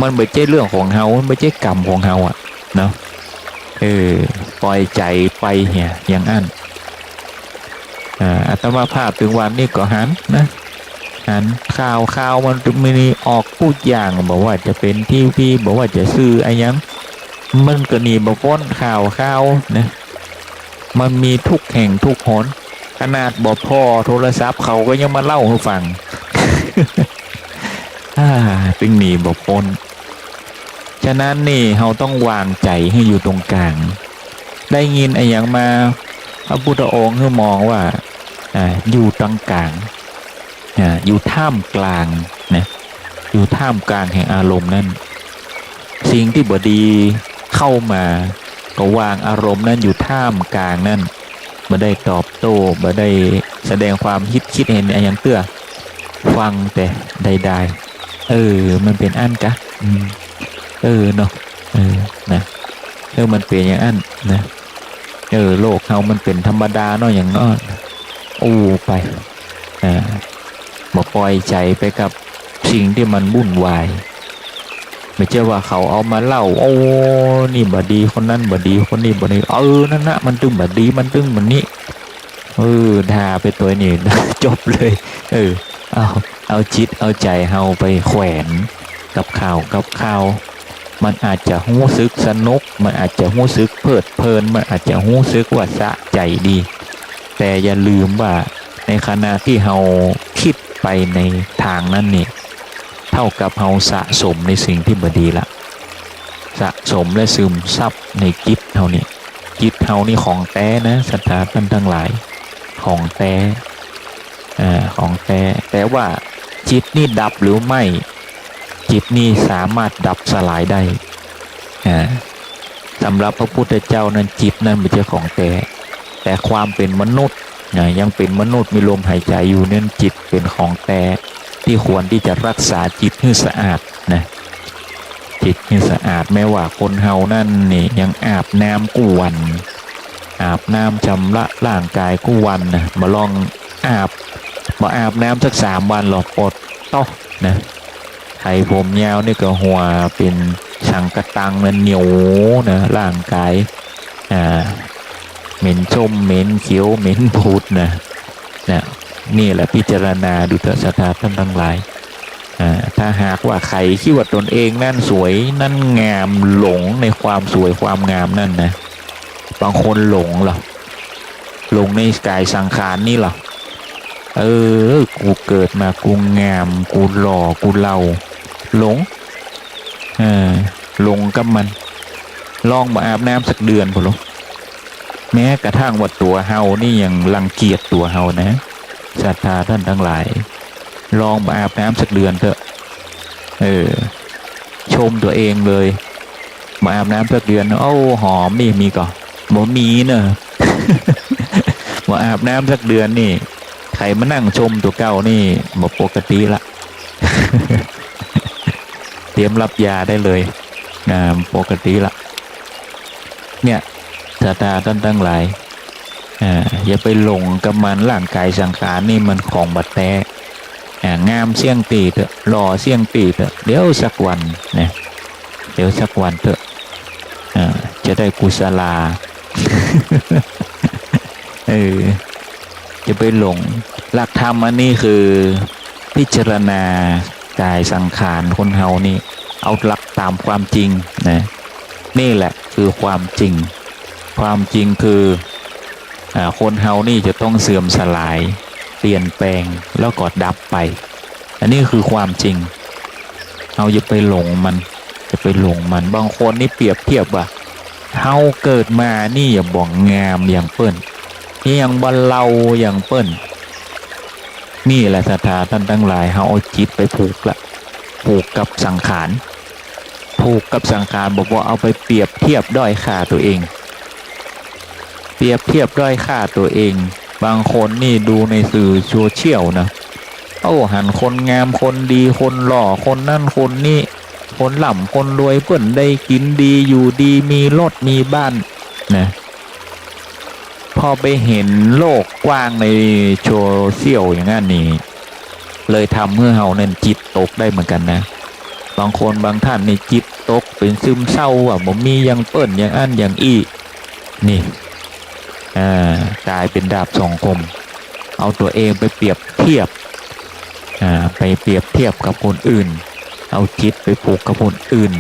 มันไม่ใช่เรื่องของเฮาไม่ใช่กรรมของเฮาเนาะปล่อยใจไปเหี้ยอย่างนั้นอาตมาภาพถึงวันนี้ก็หันนะหันข่าวมันมีออกพูดอย่างบอกว่าจะเป็นทีวีบอกว่าจะซื้ออะไรยังมันก็นี่บ่พ้นข่าวนะมันมีทุกแห่งทุกหนขนาดบ่พอโทรศัพท์เขาก็ยังมาเล่าให้ฟัง ตึงนี่บ่พ้นฉะนั้นนี่เราต้องวางใจให้อยู่ตรงกลางได้ยินอะไรอย่างมาพระพุทธองค์ให้มองว่าอยู่ตรงกลางอยู่ท่ามกลางนะ อยู่ท่ามกลางแห่งอารมณ์นั้นสิ่งที่บดีเข้ามาก็วางอารมณ์นั้นอยู่ท่ามกลางนั้นบ่ได้ตอบโต้บ่ได้แสดงความคิดเห็นอะไรอย่างเตื้อฟังแต่ใดๆมันเป็นอันกะเนาะนะมันเป็นอย่างอันนะโลกเฮามันเป็นธรรมดาเนาะอย่างน้อยไปบ่ปล่อยใจไปกับสิ่งที่มันวุ่นวายไม่ใช่ว่าเขาเอามาเล่านี่บดีคนนั้นบดีคนนี้บดีนั่นนะมันตึงบดีมันตึงมันนี้ด่าไปตัวนี้ จบเลยเอาจิตเอาใจเฮาไปแขวนกับข่าวมันอาจจะหู้สึกสนุกมันอาจจะหู้สึกเพลิดเพลินมันอาจจะหู้สึกว่าสะใจดีแต่อย่าลืมว่าในขณะที่เฮาคิดไปในทางนั้นนี่เท่ากับเฮาสะสมในสิ่งที่บ่ดีละสะสมและซึมซับในจิตเฮานี่จิตเฮานี่ของแท้นะศรัทธาท่านทั้งหลายของแท้ของแท้แต่ว่าจิตนี่ดับหรือไม่จิตนี่สามารถดับสลายได้สำหรับพระพุทธเจ้านั้นจิตนั้นไม่ใช่ของแต่ความเป็นมนุษย์ยังเป็นมนุษย์มีลมหายใจอยู่นั่นจิตเป็นของแต่ที่ควรที่จะรักษาจิตให้สะอาดนะจิตให้สะอาดแม้ว่าคนเฮานั่นนี่ยังอาบน้ำกู้วันอาบน้ำชำระร่างกายกู้วันนะมาลองอาบน้ำสัก3 วันหรอกปดต้องนะไถผมยาวนี่ก็หัวเป็นสังกะตังมันเหนียวนะร่างกายเหม็นชมเหม็นเขียวเหม็นพูดนะนี่แหละพิจารณาดูเถอะศรัทธาท่านทั้งหลายถ้าหากว่าใครคิดว่าตนเองนั่นสวยนั่นงามหลงในความสวยความงามนั่นนะบางคนหลงหรอหลงในกายสังขารนี่หรอกูเกิดมากูงามกูหล่อกูเล่าหลงกับมันลองมาอาบน้ำสักเดือนพอลูกแม้กระทั่งว่าตัวเฮานี่ยังรังเกียจตัวเฮานะศรัทธาท่านทั้งหลายลองมาอาบน้ำสักเดือนเถอะชมตัวเองเลยมาอาบน้ำสักเดือนหอมนี่มีก่อนบ่มีเนอะ มาอาบน้ำสักเดือนนี่ใครมานั่งชมตัวเก่านี่บ่ปกติละ เตรียมรับยาได้เลยปกติละเนี่ยศรัทธาท่านทั้งหลายอย่าไปหลงกับมันร่างกายสังขารนี่มันของบัดแท้งามเสี่ยงตีเถอะหล่อเสี่ยงตีเถอะเดี๋ยวสักวันนะเดี๋ยวสักวันเถอะจะได้กุศลา จะไปหลงหลักธรรมอันนี้คือพิจารณากายสังขารคนเฮานี่เอาหลักตามความจริงนะนี่แหละคือความจริงคือคนเฮานี่จะต้องเสื่อมสลายเปลี่ยนแปลงแล้วก็ดับไปอันนี้คือความจริงเราอย่าไปหลงมันบางคนนี่เปรียบเทียบว่าเฮาเกิดมานี่อย่าบ่งงามอย่างเปิ้นนี่ยังบ่เล่าอย่างเปิ้นนี่แหละศรัทธาท่านทั้งหลายเฮาเอาจิตไปผูกกับสังขารบอกว่าเอาไปเปรียบเทียบด้อยค่าตัวเองบางคนนี่ดูในสื่อโซเชียลนะหันคนงามคนดีคนหล่อคนนั่นคนนี้คนหล่ำคนรวยเปิ้นได้กินดีอยู่ดีมีรถมีบ้านนะพอไปเห็นโลกกว้างในโซเชียลอย่างนั้นนี่เลยทำให้เฮานั่นจิตตกได้เหมือนกันนะบางคนบางท่านนี่จิตตกเป็นซึมเศร้าบ่มีอย่างเปิ้นอย่างอันอย่างอีนี่กลายเป็นดาบสองคมเอาตัวเองไปเปรียบเทียบกับคนอื่นเอาจิตไปผูกกับคนอื่น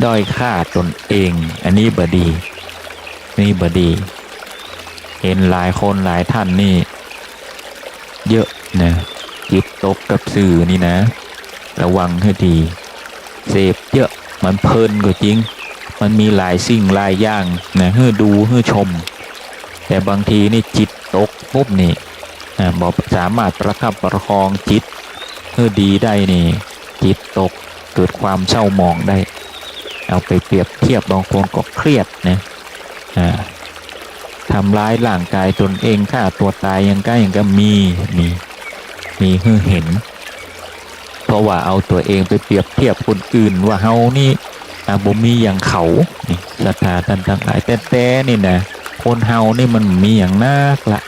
ด้อยค่าตนเองอันนี้บ่ดีเห็นหลายคนหลายท่านนี่เยอะนะจิตตกกับสื่อนี่นะระวังให้ดีเสพเยอะมันเพลินก็จริงมันมีหลายสิ่งหลายอย่างนะให้ดูให้ชมแต่บางทีนี่จิตตกปุ๊บนี่บอกสามารถประคับประคองจิตให้ดีได้นี่ จิตตกเกิดความเศร้าหมองได้เอาไปเปรียบเทียบบางคนก็เครียดนะทำร้ายร่างกายตนเองฆ่าตัวตายยังก็มีให้เห็นเพราะว่าเอาตัวเองไปเปรียบเทียบคนอื่นว่าเฮานี่บ่มีอย่างเขานี่ศรัทธาท่านทั้งหลายแต่นี่นะคนเฮานี่มันมีอย่างนักละ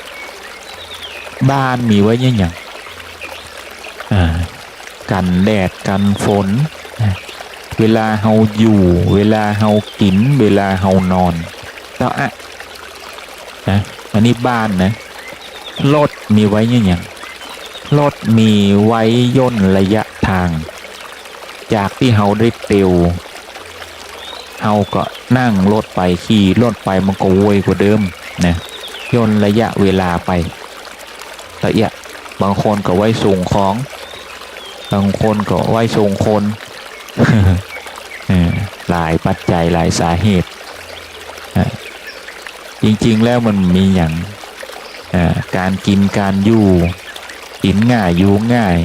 บ้านมีไว้ยังอย่างกันแดดกันฝนเวลาเฮาอยู่เวลาเฮากินเวลาเฮานอนแล้วนะอันนี้บ้านนะรถมีไว้ยังอย่างรถมีไว้ย่นระยะทางจากที่เฮาได้เตียวเฮาก็นั่งรถไปขี่รถไปมันก็โวยกว่าเดิมนะย่นระยะเวลาไปละเอียดบางคนก็ไว้ส่งของบางคนก็ไว้ส่งคน หลายปัจจัยหลายสาเหตุจริงๆแล้วมันมีอย่างการกินการอยู่กินง่ายอยู่ง่าย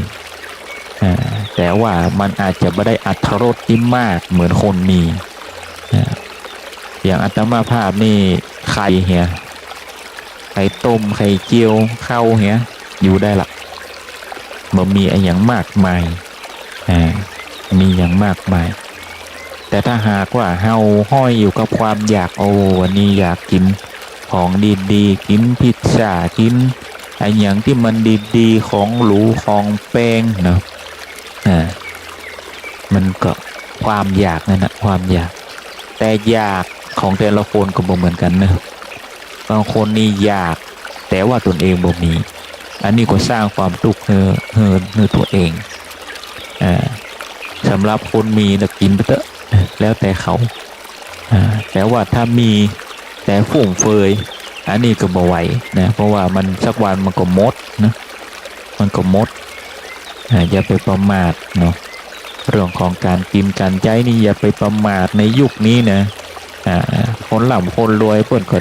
แต่ว่ามันอาจจะไม่ได้อรรถรสที่มากเหมือนคนมีอย่างอาตมาภาพนี่ไข่เหียไข่ต้มไข่เจียวข้าวเหียอยู่ได้ละมันมีอะไรอย่างมากมายมีอย่างมากมายแต่ถ้าหากว่าเฮาห้อยอยู่กับความอยากวันนี้อยากกินของดีๆกินพิซซ่ากินไอ้อย่างที่มันดีๆของหรูของแป้งเนาะมันก็ความอยากนั่นนะความอยากแต่อยากของแต่ละคนก็บ่เหมือนกันนะบางคนนี่อยากแต่ว่าตนเองบ่มีอันนี้ก็สร้างความทุกข์ให้ตัวเองสำหรับคนมีน่ะกินไปเถอะแล้วแต่เขาแต่ว่าถ้ามีแต่ฟุ่มเฟือยอันนี้ก็บ่ไหวนะเพราะว่ามันสักวันมันก็หมดนะมันก็หมดอย่าไปประมาทเนาะเรื่องของการกินการใช้นี่อย่าไปประมาทในยุคนี้นะคนร่ำคนรวยเพิ่นก็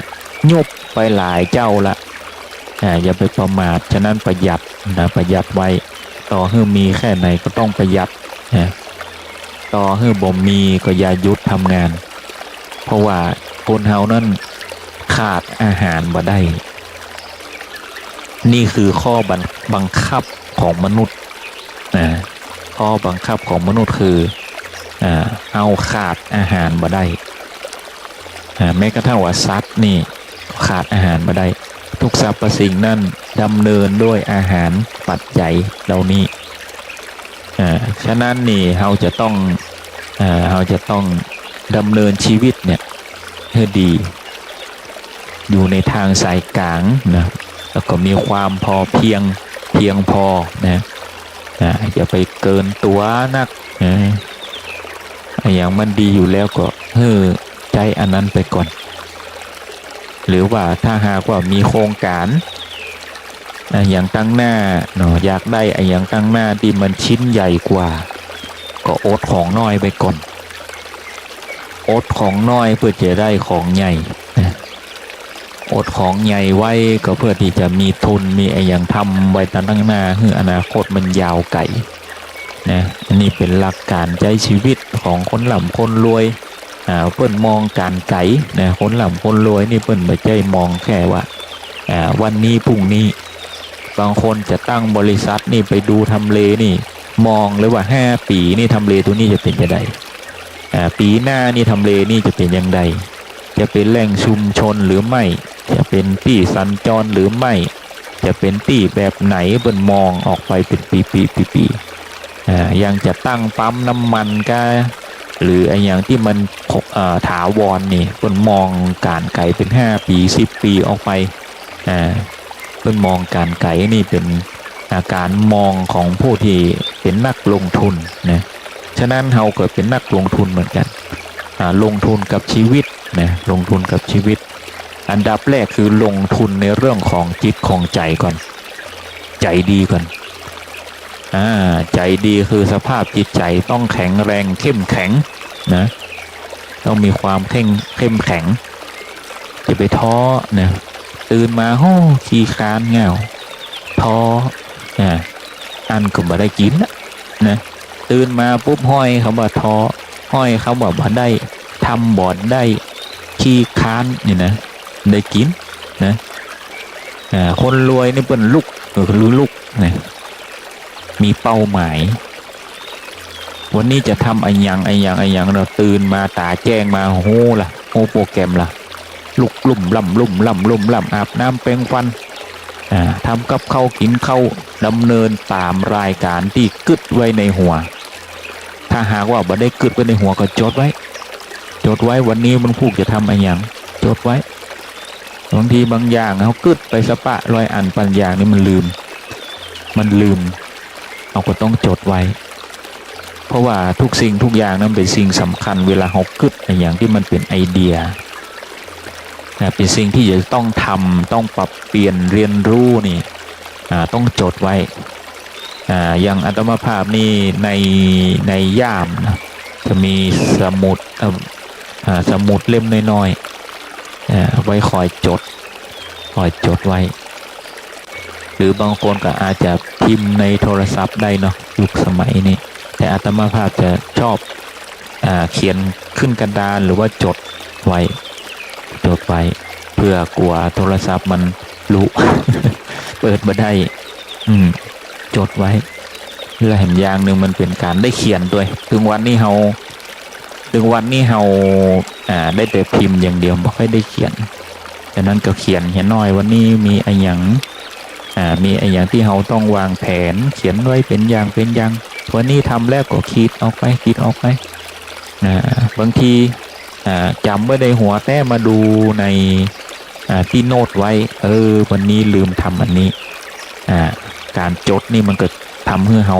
ยุบไปหลายเจ้าละอย่าไปประมาทฉะนั้นประหยัดนะประหยัดไว้ต่อให้มีแค่ไหนก็ต้องประหยัดต่อให้บ่มีก็อย่าหยุดทำงานเพราะว่าคนเฮานั้นขาดอาหารบ่ได้นี่คือข้อบังคับของมนุษย์ข้อบังคับของมนุษย์คือเอาขาดอาหารบ่ได้แม้กระทั่งว่าสัตว์นี่ขาดอาหารบ่ได้ทุกสรรพสิ่งนั่นดำเนินด้วยอาหารปัจจัยเหล่านี้ฉะนั้นนี่เราจะต้องดำเนินชีวิตเนี่ยให้ดีอยู่ในทางสายกลางนะแล้วก็มีความพอเพียงพอนะอย่าไปเกินตัวนักอย่างมันดีอยู่แล้วก็ใจอันนั้นไปก่อนหรือว่าถ้าหากว่ามีโครงการอย่างตั้งหน้าเนาะอยากได้อย่างตั้งหน้าที่มันชิ้นใหญ่กว่าก็อดของน้อยไปก่อนอดของน้อยเพื่อจะได้ของใหญ่อดของใหญ่ไว้ก็เพื่อที่จะมีทุนมีอย่างทำไว้ตั้งหน้าให้อนาคตมันยาวไกลนะอันนี้เป็นหลักการใช้ชีวิตของคนร่ำคนรวยเปิ้นมองการไกลนะคนร่ำคนรวยนี่เปิ้นไม่ใช่มองแค่ว่าวันนี้พรุ่งนี้บางคนจะตั้งบริษัทนี่ไปดูทำเลนี่มองเลยว่า5 ปีนี่ทำเลตัวนี้จะเป็นยังไงปีหน้านี่ทำเลนี่จะเป็นยังไงจะเป็นแหล่งชุมชนหรือไม่จะเป็นที่สัญจรหรือไม่จะเป็นที่แบบไหนเปิ้นมองออกไปเป็นปียังจะตั้งปั๊มน้ำมันก็หรืออย่างที่มันถาวรนี่เปิ้นมองการไกลเป็น5 ปี10 ปีออกไปเปิ้นมองการไกลนี่เป็นการมองของผู้ที่เป็นนักลงทุนนะฉะนั้นเราก็เป็นนักลงทุนเหมือนกันลงทุนกับชีวิตนะลงทุนกับชีวิตอันดับแรกคือลงทุนในเรื่องของจิตของใจก่อนใจดีก่อนใจดีคือสภาพจิตใจต้องแข็งแรงเข้มแข็งนะต้องมีความเข้มแข็งจะไปท้อนะตื่นมาขี้คร้านเหงาท้ออันก็ไม่ได้กินนะ ตื่นมาปุ๊บห้อยเขาว่าท้อห้อยเขาว่าบ่ได้ทำบ่ได้ขี้ค้านนี่นะได้กินนะคนรวยนี่เป็นลุกลุกนะมีเป้าหมายวันนี้จะทำอะไรอย่างเราตื่นมาตาแจ้งมาโหล่ะโหโปรแกรมล่ะลุกลุ่มล่ำอาบน้ำแปรงฟันทำกับข้าวกินข้าวดำเนินตามรายการที่กึดไว้ในหัวถ้าหากว่าบ่ได้กึดไว้ในหัวก็จดไว้วันนี้มันพูกจะทำอะไรอย่างจดไว้บางทีบางอย่างเขากึดไปสปะรอยอันปัญญานี่มันลืมเราก็ต้องจดไว้เพราะว่าทุกสิ่งทุกอย่างนั้นเป็นสิ่งสำคัญเวลาเขากึดอะไรอย่างที่มันเป็นไอเดียเป็นสิ่งที่จะต้องทำต้องปรับเปลี่ยนเรียนรู้นี่ต้องจดไว้อย่างอาตมาภาพนี่ในย่ามนะจะมีสมุดเล่มน้อยๆไว้คอยจดไว้หรือบางคนก็อาจจะพิมพ์ในโทรศัพท์ได้เนาะยุคสมัยนี้แต่อาตมาภาพจะชอบเขียนขึ้นกระดานหรือว่าจดไว้เพื่อกลัวโทรศัพท์มันรู้ เปิดมาได้จดไว้เพื่อเห็นอย่างหนึ่งมันเป็นการได้เขียนด้วยถึงวันนี้เฮาได้แต่พิมพ์อย่างเดียวไม่ค่อยได้เขียนฉะนั้นก็เขียนเห็นน้อยวันนี้มีอะไรอย่างที่เฮาต้องวางแผนเขียนไว้เป็นอย่างวันนี้ทำแล้วก็คิดออกไปบางทีจำไว้ในหัวแต่มาดูในที่โน้ตไว้วันนี้ลืมทำอันนี้การจดนี่มันก็ทำให้เรา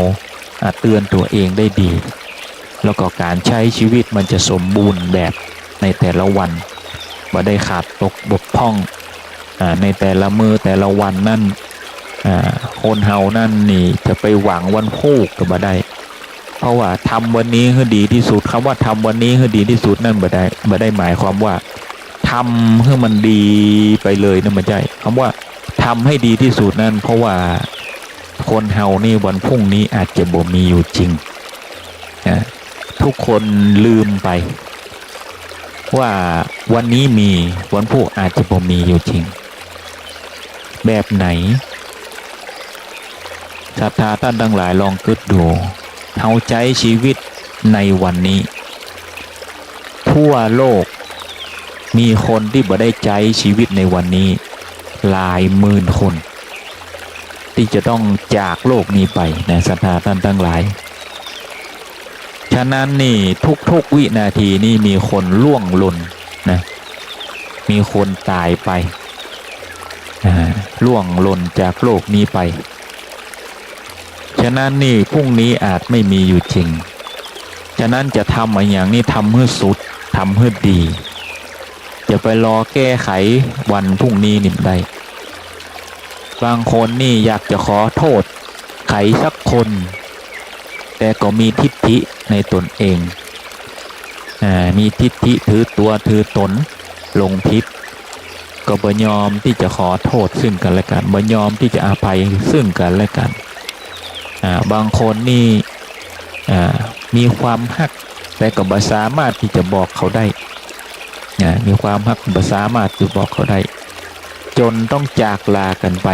เตือนตัวเองได้ดีแล้วก็การใช้ชีวิตมันจะสมบูรณ์แบบในแต่ละวันบ่ได้ขาดตกบกพร่องในแต่ละมื้อแต่ละวันนั่นคนเฮานั่นนี่จะไปหวังวันพรุ่งก็บ่ได้เพราะว่าทำวันนี้ให้ดีที่สุดคำว่าทำวันนี้ให้ดีที่สุดนั่นบ่ได้หมายความว่าทำให้มันดีไปเลยนั่นไม่ใช่คำว่าทำให้ดีที่สุดนั่นเพราะว่าคนเฮานี่วันพรุ่งนี้อาจจะบ่มีอยู่จริงทุกคนลืมไปว่าวันนี้มีวันพรุ่งอาจจะบ่มีอยู่จริงแบบไหนศรัทธาท่านทั้งหลายลองคิดดูเฮาใจชีวิตในวันนี้ทั่วโลกมีคนที่บ่ได้ใจชีวิตในวันนี้หลายหมื่นคนที่จะต้องจากโลกนี้ไปนะศรัทธาท่านทั้งหลายฉะนั้นนี่ทุกวินาทีนี่มีคนล่วงหล่นนะมีคนตายไปล่วงหล่นจากโลกนี้ไปฉะนั้นนี่พรุ่งนี้อาจไม่มีอยู่จริงฉะนั้นจะทำอะไรอย่างนี้ทำให้สุดทำให้ดีจะไปรอแก้ไขวันพรุ่งนี้นี่ได้บางคนนี่อยากจะขอโทษใครสักคนแต่ก็มีทิฏฐิในตนเองมีทิฏฐิถือตัวถือตนลงผิดก็บ่ยอมที่จะขอโทษซึ่งกันและกันบ่ยอมที่จะอภัยซึ่งกันและกันบางคนนี่มีความฮักแต่ก็บ่สามารถที่จะบอกเขาได้มีความฮักบ่สามารถที่บอกเขาได้จนต้องจากลากันไป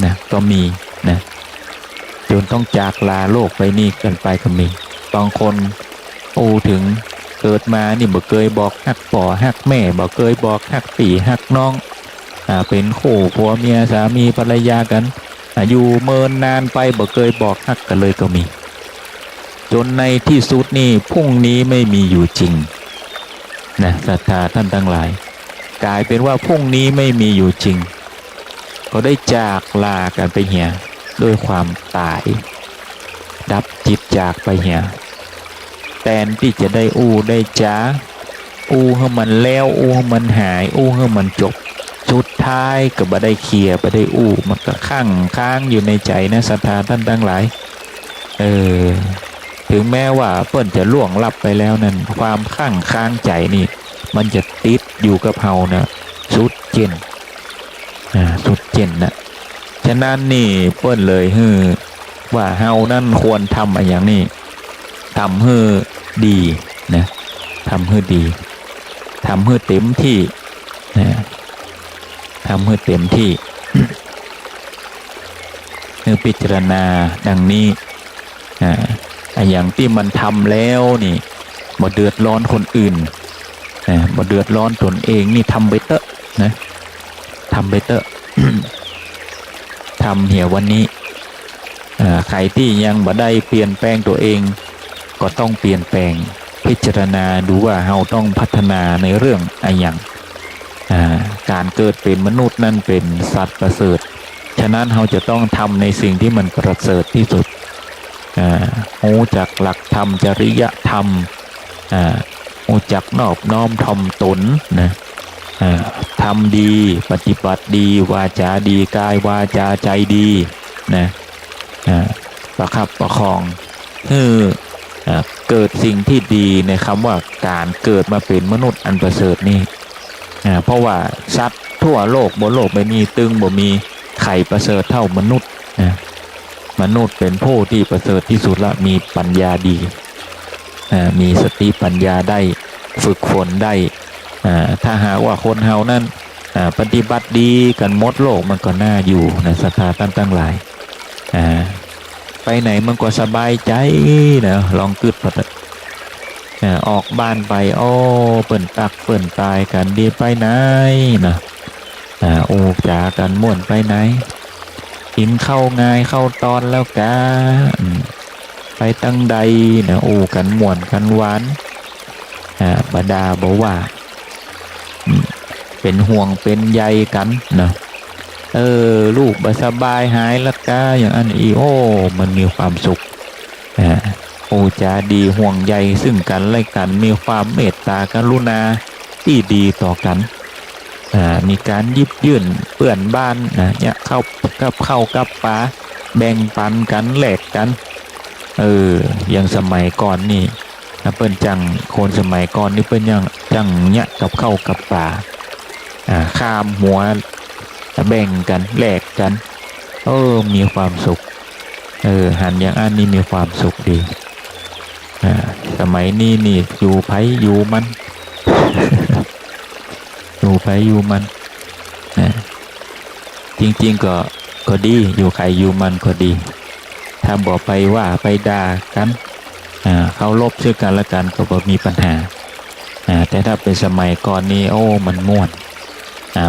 นะก็มีนะจนต้องจากลาโลกไปนี่กันไปก็มีบางคนถึงเกิดมานี่บ่เคยบอกฮักพ่อฮักแม่บ่เคยบอกฮักพี่ฮักน้องเป็นคู่ผัวเมียสามีภรรยากันอยู่เมินนานไปบ่เคยบอกฮักกันเลยก็มีจนในที่สุดนี่พรุ่งนี้ไม่มีอยู่จริงนะศรัทธาท่านทั้งหลายกลายเป็นว่าพรุ่งนี้ไม่มีอยู่จริงก็ได้จากลากันไปเหี่ยด้วยความตายดับจิตจากไปเหี่ยแทนที่จะได้ได้จ้าให้มันแล้วให้มันหายให้มันจบสุดท้ายก็บ่ได้เคลียร์บ่ได้มันก็ค้างอยู่ในใจนะศรัทธาท่านทั้งหลายถึงแม้ว่าเปิ้นจะล่วงลับไปแล้วนั่นความค้างใจนี่มันจะติดอยู่กับเฮานะสุดเจนนะฉะนั้นนี่เปิ้นเลยว่าเฮานั่นควรทำอย่างนี้ ทำให้ดีนะทำให้ดีทำให้เต็มที่นะทำให้เต็มที่ พิจารณาดังนี้อย่างที่มันทำแล้วนี่บ่เดือดร้อนคนอื่นบ่เดือดร้อนตนเองนี่ทำไปเตอะนะทำไปเตอะ ทำเหี่ยวันนี้ใครที่ยังบ่ได้เปลี่ยนแปลงตัวเองก็ต้องเปลี่ยนแปลงพิจารณาดูว่าเราต้องพัฒนาในเรื่องอะไรอย่างการเกิดเป็นมนุษย์นั่นเป็นสัตว์ประเสริฐฉะนั้นเราจะต้องทำในสิ่งที่มันประเสริฐที่สุดรู้จักหลักธรรมจริยธรรมรู้จักนอบน้อมถ่อมตนนะทำดีปฏิบัติดีวาจาดีกายวาจาใจดีนะประคับประคองเกิดสิ่งที่ดีในคำว่าการเกิดมาเป็นมนุษย์อันประเสริฐนี่เพราะว่าสัตว์ทั่วโลกบนโลกใบนี้ตึงบ่มีไข่ประเสริฐเท่ามนุษย์นะมนุษย์เป็นผู้ที่ประเสริฐที่สุดละมีปัญญาดีมีสติปัญญาได้ฝึกฝนได้ถ้าหากว่าคนเฮานั้นปฏิบัติดีกันหมดโลกมันก็น่าอยู่นะศรัทธาท่านทั้งหลายไปไหนมันก็สบายใจนะลองกึดพอออกบ้านไปโอ้เปิ่นตักเปิ่นตายกันดีไปไหนนะโอ้จากันม่วนไปไหนกินเข้าง่ายเข้าตอนแล้วกะไปตั้งใดนะโอ้กันม่วนกันหวานบดาบอกว่าเป็นห่วงเป็นใยกันนะลูกบ่สบายหายแล้วกะอย่างอันอีโอ้มันมีความสุขโอ้จาดีห่วงใยซึ่งกันและกันมีความเมตตากรุณาที่ดีต่อกันมีการยิบยื่นเปื่อนบ้านนะเนี่ยเข้ากับปลาแบ่งปันกันแหลกกันอย่างสมัยก่อนนี่เปิ้นจังคนสมัยก่อนนี่เปิ้นยังจังเนี่ยกับเข้ากับปลาข้ามหัวแบ่งกันแหลกกันมีความสุขหันอย่างอันนี้มีความสุขดีสมัยนี้นี่อยู่ไผอยู่มัน อยู่ไผอยู่มันจริงๆก็ดีอยู่ใครอยู่มันก็ดีถ้าบอกไปว่าไปด่ากันเขาลบซึ่งกันและกันก็บ่มีปัญหาแต่ถ้าเป็นสมัยก่อนนี้โอ้มันม่วน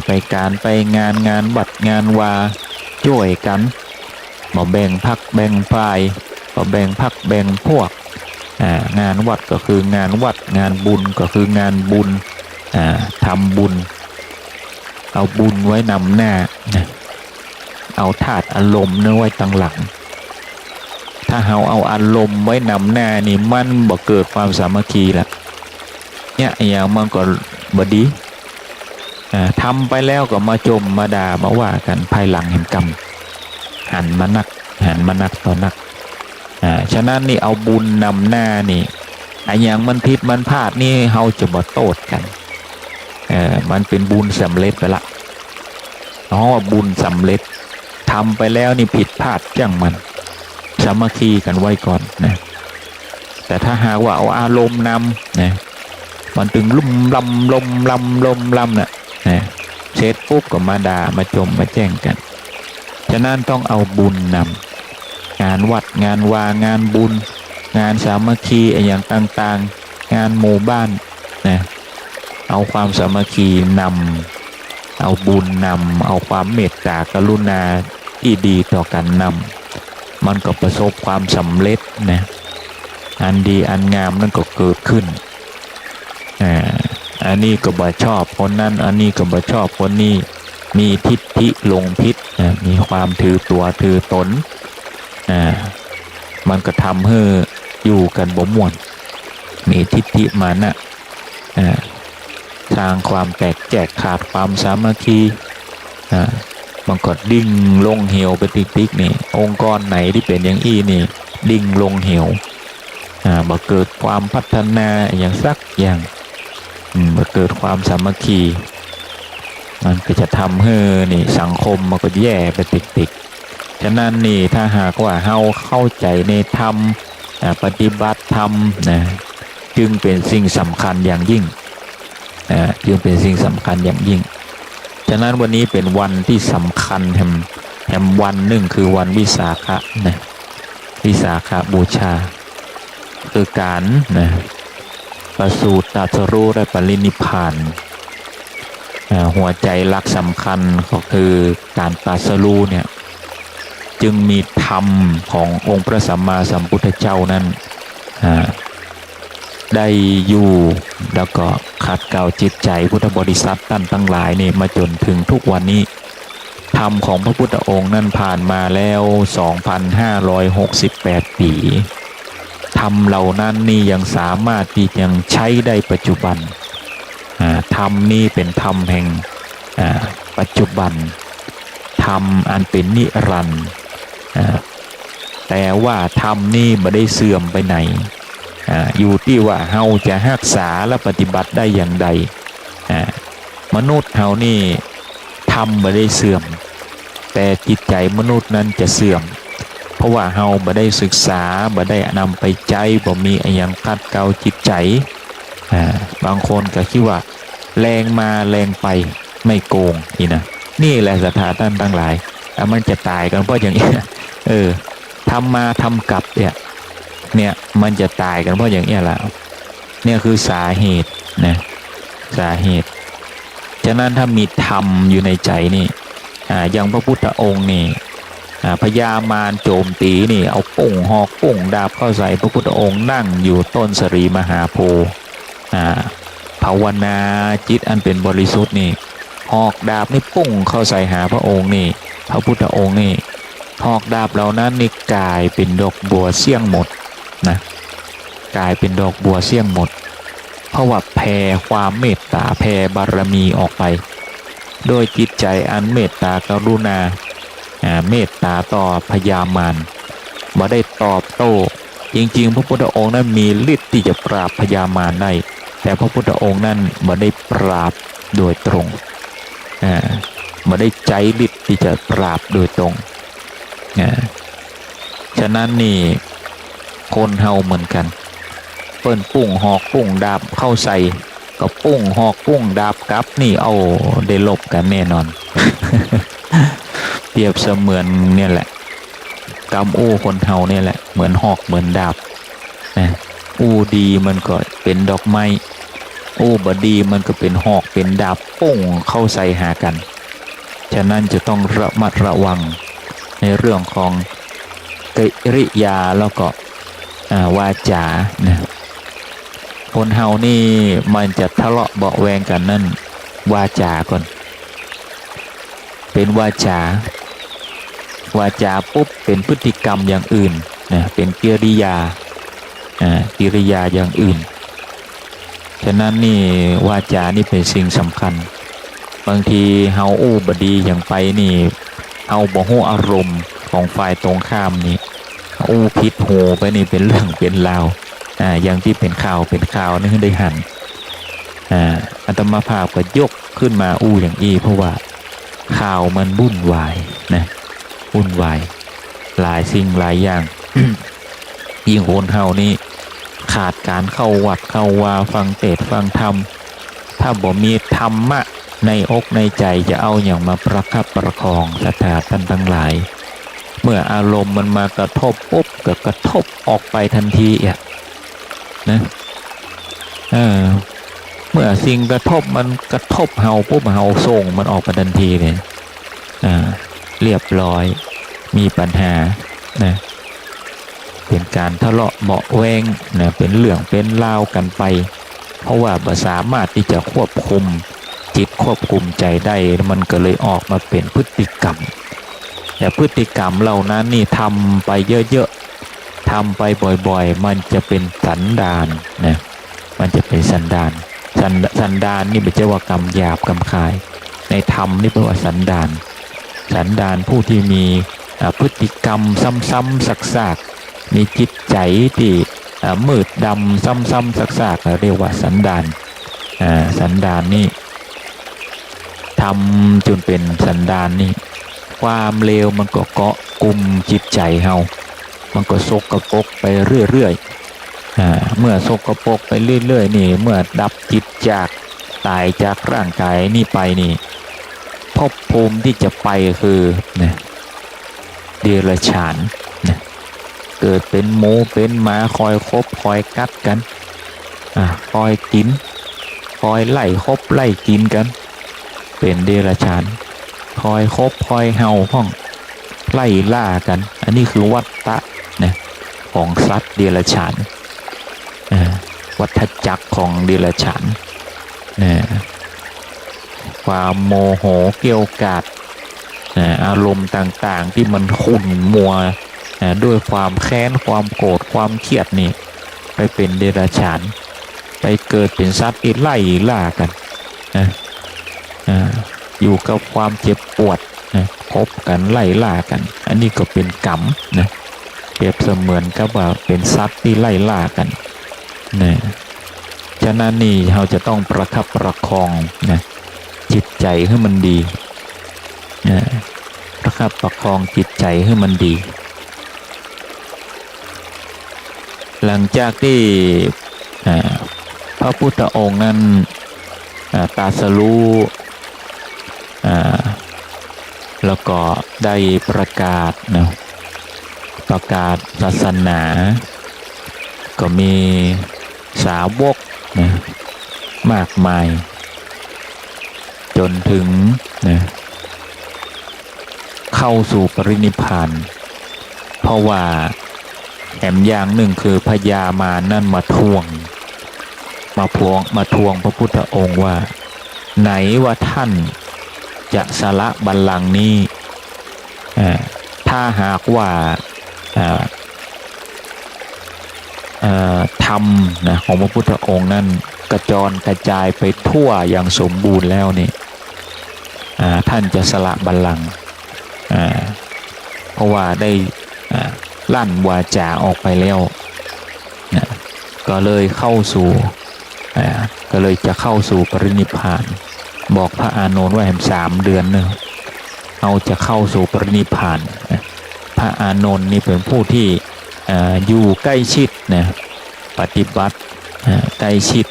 ไปการไปงานวัดงานวาช่วยกันบ่แบ่งพรรคแบ่งฝ่ายบ่แบ่งพรรคแบ่งพวกงานวัดก็คืองานวัดงานบุญก็คืองานบุญทำบุญเอาบุญไว้นำหน้าเอาธาตุอารมณ์ไว้ตั้งหลังถ้าเอาอารมณ์ไว้นำหน้านี่มันบ่เกิดความสามัคคีละเนี่ยอย่างมันก็บ่ดีทำไปแล้วก็มาจมมาด่ามาว่ากันภายหลังเห็นกรรมหันมานักต่อนักฉะนั้นนี่เอาบุญนำหน้านี่อย่างมันผิดมันพลาดนี่เฮาจะบ่โทษกันมันเป็นบุญสำเร็จไปละบุญสำเร็จทำไปแล้วนี่ผิดพลาดจังมันสามัคคีกันไว้ก่อนนะแต่ถ้าหากว่าเอาอารมณ์นำนะมันถึงลุ่มลำน่ะเสร็จปุ๊บก็มาด่ามาจมมาแจ้งกันฉะนั้นต้องเอาบุญนำงานวัดงานวางานบุญงานสามัคคีอย่างต่างๆงานหมู่บ้านนะเอาความสามัคคีนำเอาบุญนำเอาความเมตตากรุณาที่ดีต่อกันนำมันก็ประสบความสำเร็จนะอันดีอันงามนั่นก็เกิดขึ้นอันนี้ก็บ่ชอบคนนั้นอันนี้ก็บ่ชอบคนนี้มีทิฏฐิหลงผิดมีความถือตัวถือตนมันก็ทำให้อยู่กันบ่ม่วนมีทิฏฐิมานะสร้างความแตกแยกขาดความสามัคคีมันก็ดิ่งลงเหวไปติ๊กๆนี่องค์กรไหนที่เป็นอย่างอี้นี่ดิ่งลงเหวบ่เกิดความพัฒนาอย่างสักอย่างบ่เกิดความสามัคคีมันก็จะทำให้นี่สังคมมันก็แย่ไปติ๊กๆฉะนั้นนี่ถ้าหากว่าเฮาเข้าใจในธรรม ปฏิบัติธรรมนะจึงเป็นสิ่งสำคัญอย่างยิ่งจึงเป็นสิ่งสำคัญอย่างยิ่งฉะนั้นวันนี้เป็นวันที่สำคัญแห่งวันหนึ่งคือวันวิสาขะนะวิสาขบูชาคือการนะประสูติตรัสรู้และปรินิพพานหัวใจหลักสำคัญก็คือการตรัสรู้เนี่ยจึงมีธรรมขององค์พระสัมมาสัมพุทธเจ้านั้นได้อยู่แล้วก็ขัดเกลาจิตใจพุทธบริษัทท่านทั้งหลายนี่มาจนถึงทุกวันนี้ธรรมของพระพุทธองค์นั้นผ่านมาแล้ว 2,568 ปีธรรมเหล่านั้นนี่ยังสามารถที่ยังใช้ได้ปัจจุบันธรรมนี่เป็นธรรมแห่งปัจจุบันธรรมอันเป็นนิรันดร์แต่ว่าธรรมนี่ไม่ได้เสื่อมไปไหนอยู่ที่ว่าเฮาจะรักษาและปฏิบัติได้อย่างใดมนุษย์เฮานี่ธรรมไม่ได้เสื่อมแต่จิตใจมนุษย์นั้นจะเสื่อมเพราะว่าเฮาไม่ได้ศึกษาไม่ได้นำไปใจบ่มีอย่างขัดเกลาจิตใจบางคนก็คิดว่าแรงมาแรงไปไม่โกงนี่แหละศรัทธาท่านทั้งหลายมันจะตายกันเพราะอย่างนี้ทำมาทำกลับเนี่ยมันจะตายกันเพราะอย่างนี้แหละเนี่ยคือสาเหตุนะสาเหตุฉะนั้นถ้ามีธรรมอยู่ในใจนี่อย่างพระพุทธองค์นี่พญามารโจมตีนี่เอาปุ่งหอกปุ่งดาบเข้าใส่พระพุทธองค์นั่งอยู่ต้นสรีมหาโพธิ์ภาวนาจิตอันเป็นบริสุทธิ์นี่หอกดาบนี่ปุ่งเข้าใส่หาพระองค์นี่พระพุทธองค์นี่หอกดาบเหล่านั้นนี่กลายเป็นดอกบัวเสี่ยงหมดนะกลายเป็นดอกบัวเสี่ยงหมดเพราะว่าแผ่ความเมตตาแผ่บารมีออกไปโดยจิตใจอันเมตตากรุณาเมตตาต่อพญามารบ่ได้ตอบโต้จริงๆพระพุทธองค์นั้นมีฤทธิ์ที่จะปราบพญามารได้แต่พระพุทธองค์นั้นบ่ได้ปราบโดยตรงบ่ได้ใจฤทธิ์ที่จะปราบโดยตรงฉะนั้นนี่คนเฮาเหมือนกันเปิ้นปุ้งหอกปุ้งดาบเข้าใส่ก็ปุ้งหอกปุ้งดาบกลับนี่เอาได้ลบกันแน่นอน เปรียบเสมือนเนี่ยแหละกรรมอู้คนเฮาเนี่ยแหละเหมือนหอกเหมือนดาบนะอู้ดีมันก็เป็นดอกไม้อู้บดีมันก็เป็นหอกเป็นดาบปุ้งเข้าใส่หากันฉะนั้นจะต้องระมัดระวังในเรื่องของกิริยาแล้วก็วาจานะคนเฮานี่มันจะทะเลาะเบาะแวงกันนั่นวาจาก่อนเป็นวาจปุ๊บเป็นพฤติกรรมอย่างอื่นนะเป็นกิริยาอย่างอื่นฉะนั้นนี่วาจานี่เป็นสิ่งสำคัญบางทีเฮาอู้บดีอย่างไปนี่เฮาบ่ฮู้อารมณ์ของฝ่ายตรงข้ามนี่อู้ผิดหูไปนี่เป็นเรื่องเป็นราวอย่างที่เป็นข่าวนี่ได้หันอาตมาภาพก็ยกขึ้นมาอู้อย่างเพราะว่าข่าวมันวุ่นวายนะวุ่นวายหลายสิ่งหลายอย่าง ยิ่งคนเฮานี่ขาดการเข้าวัดเข้าวาฟังเทศน์ฟังธรรมถ้าบ่มีธรรมะในอกในใจจะเอาอย่างมาประคับประคองศรัทธาท่านทั้งหลายเมื่ออารมณ์มันมากระทบปุ๊บก็กระทบออกไปทันทีนะเมื่อสิ่งกระทบมันกระทบเฮาปุ๊บเฮาส่งมันออกไปทันทีเลยเรียบร้อยมีปัญหานะเป็นการทะเลาะเบาะแวงนะเป็นเรื่องเป็นราวกันไปเพราะว่าบ่สามารถที่จะควบคุมจิตควบคุมใจได้มันก็เลยออกมาเป็นพฤติกรรมแต่พฤติกรรมเหล่านั้นนี่ทำไปเยอะๆทำไปบ่อยๆมันจะเป็นสันดานนะมันจะเป็นสันดานนี่ไม่ใช่ว่ากรรมหยาบกรรมคายในธรรมนี่เป็นว่าสันดานผู้ที่มีพฤติกรรมซ้ำๆซากๆมีจิตใจที่มืดดำซ้ำๆซากๆเรียกว่าสันดานนี่ทำจนเป็นสันดานนี่ความเลวมันก็เกาะกลุ่มจิตใจเฮา มันก็สกปรกไปเรื่อยๆเมื่อสกปรกไปเรื่อยๆนี่เมื่อดับจิตจากตายจากร่างกายนี่ไปนี่ภพภูมิที่จะไปคือนะเดรัจฉานนะเกิดเป็นหมูเป็นหมาคอยคบคอยกัดกันคอยกินคอยไล่คบไล่กินกันเป็นเดรัจฉานคอยคบคอยเห่าห้องไล่ล่ากันอันนี้คือวัฏฏะนะของสัตว์เดรัจฉานวัฏจักรของเดรัจฉานความโมโหเกี่ยวกาดอารมณ์ต่างๆที่มันขุ่นมัวด้วยความแค้นความโกรธความเครียดนี่ไปเป็นเดรัจฉานไปเกิดเป็นสัตว์ที่ไล่ล่ากันอยู่กับความเจ็บปวดพบกันไล่ล่ากันอันนี้ก็เป็นกรรมนะเปรียบเสมือนกับว่าเป็นสัตว์ที่ไล่ล่ากันนะฉะนั้นนี่เราจะต้องประคับประคองนะจิตใจให้มันดีนะประคับประคองจิตใจให้มันดีหลังจากที่พระพุทธองค์นั้นตรัสรู้แล้วก็ได้ประกาศนะประกาศศาสนาก็มีสาวกนะมากมายจนถึงนะเข้าสู่ปรินิพพานเพราะว่าแถมอย่างหนึ่งคือพญามารนั่นมาทวงพระพุทธองค์ว่าไหนว่าท่านจะสละบัลลังก์นี้ถ้าหากว่าธรรมนะของพระพุทธองค์นั้นกระจรกระจายไปทั่วอย่างสมบูรณ์แล้วนี่ท่านจะสละบัลลังก์เพราะว่าได้ลั่นวาจาออกไปแล้วก็เลยจะเข้าสู่ปรินิพพานบอกพระอานนท์ว่าแหม3 เดือนนึงเอาจะเข้าสู่ปรินิพพานพระอานนท์นี่เป็นผู้ที่อยู่ใกล้ชิดนะปฏิบัติใกล้ชิด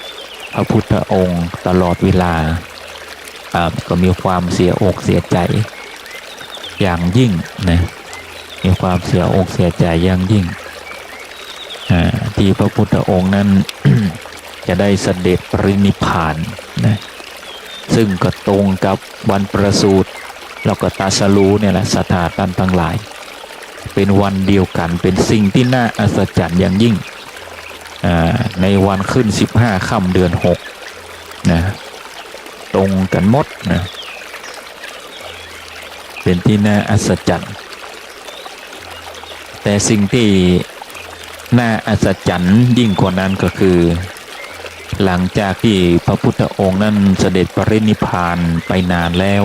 พระพุทธองค์ตลอดเวลาก็มีความเสียอกเสียใจอย่างยิ่งนะมีความเสียอกเสียใจอย่างยิ่งที่พระพุทธองค์นั้น จะได้เสด็จปรินิพพานนะซึ่งก็ตรงกับวันประสูติแล้วก็ตรัสรู้เนี่ยแหละสัทธาท่านทั้งหลายเป็นวันเดียวกันเป็นสิ่งที่น่าอัศจรรย์อย่างยิ่งในวันขึ้น15 ค่ำเดือน6นะตรงกันหมดนะเป็นที่น่าอัศจรรย์แต่สิ่งที่น่าอัศจรรย์ยิ่งกว่านั้นก็คือหลังจากที่พระพุทธองค์นั้นเสด็จปรินิพพานไปนานแล้ว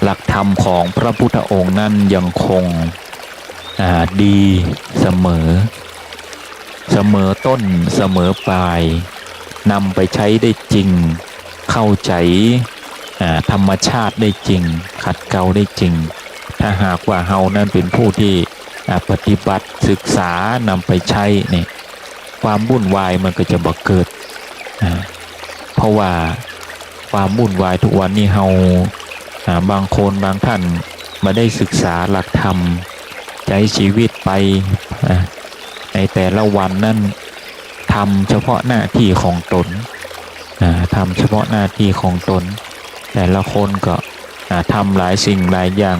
หลักธรรมของพระพุทธองค์นั้นยังคงดีเสมอต้นเสมอปลายนำไปใช้ได้จริงเข้าใจธรรมชาติได้จริงขัดเกลาได้จริงถ้าหากว่าเฮานั้นเป็นผู้ที่ปฏิบัติศึกษานำไปใช้เนี่ยความวุ่นวายมันก็จะบ่เกิดเพราะว่าความวุ่นวายทุกวันนี้เฮาบางคนบางท่านมาได้ศึกษาหลักธรรมใช้ชีวิตไปในแต่ละวันนั้นทำเฉพาะหน้าที่ของตนทำเฉพาะหน้าที่ของตนแต่ละคนก็ทำหลายสิ่งหลายอย่าง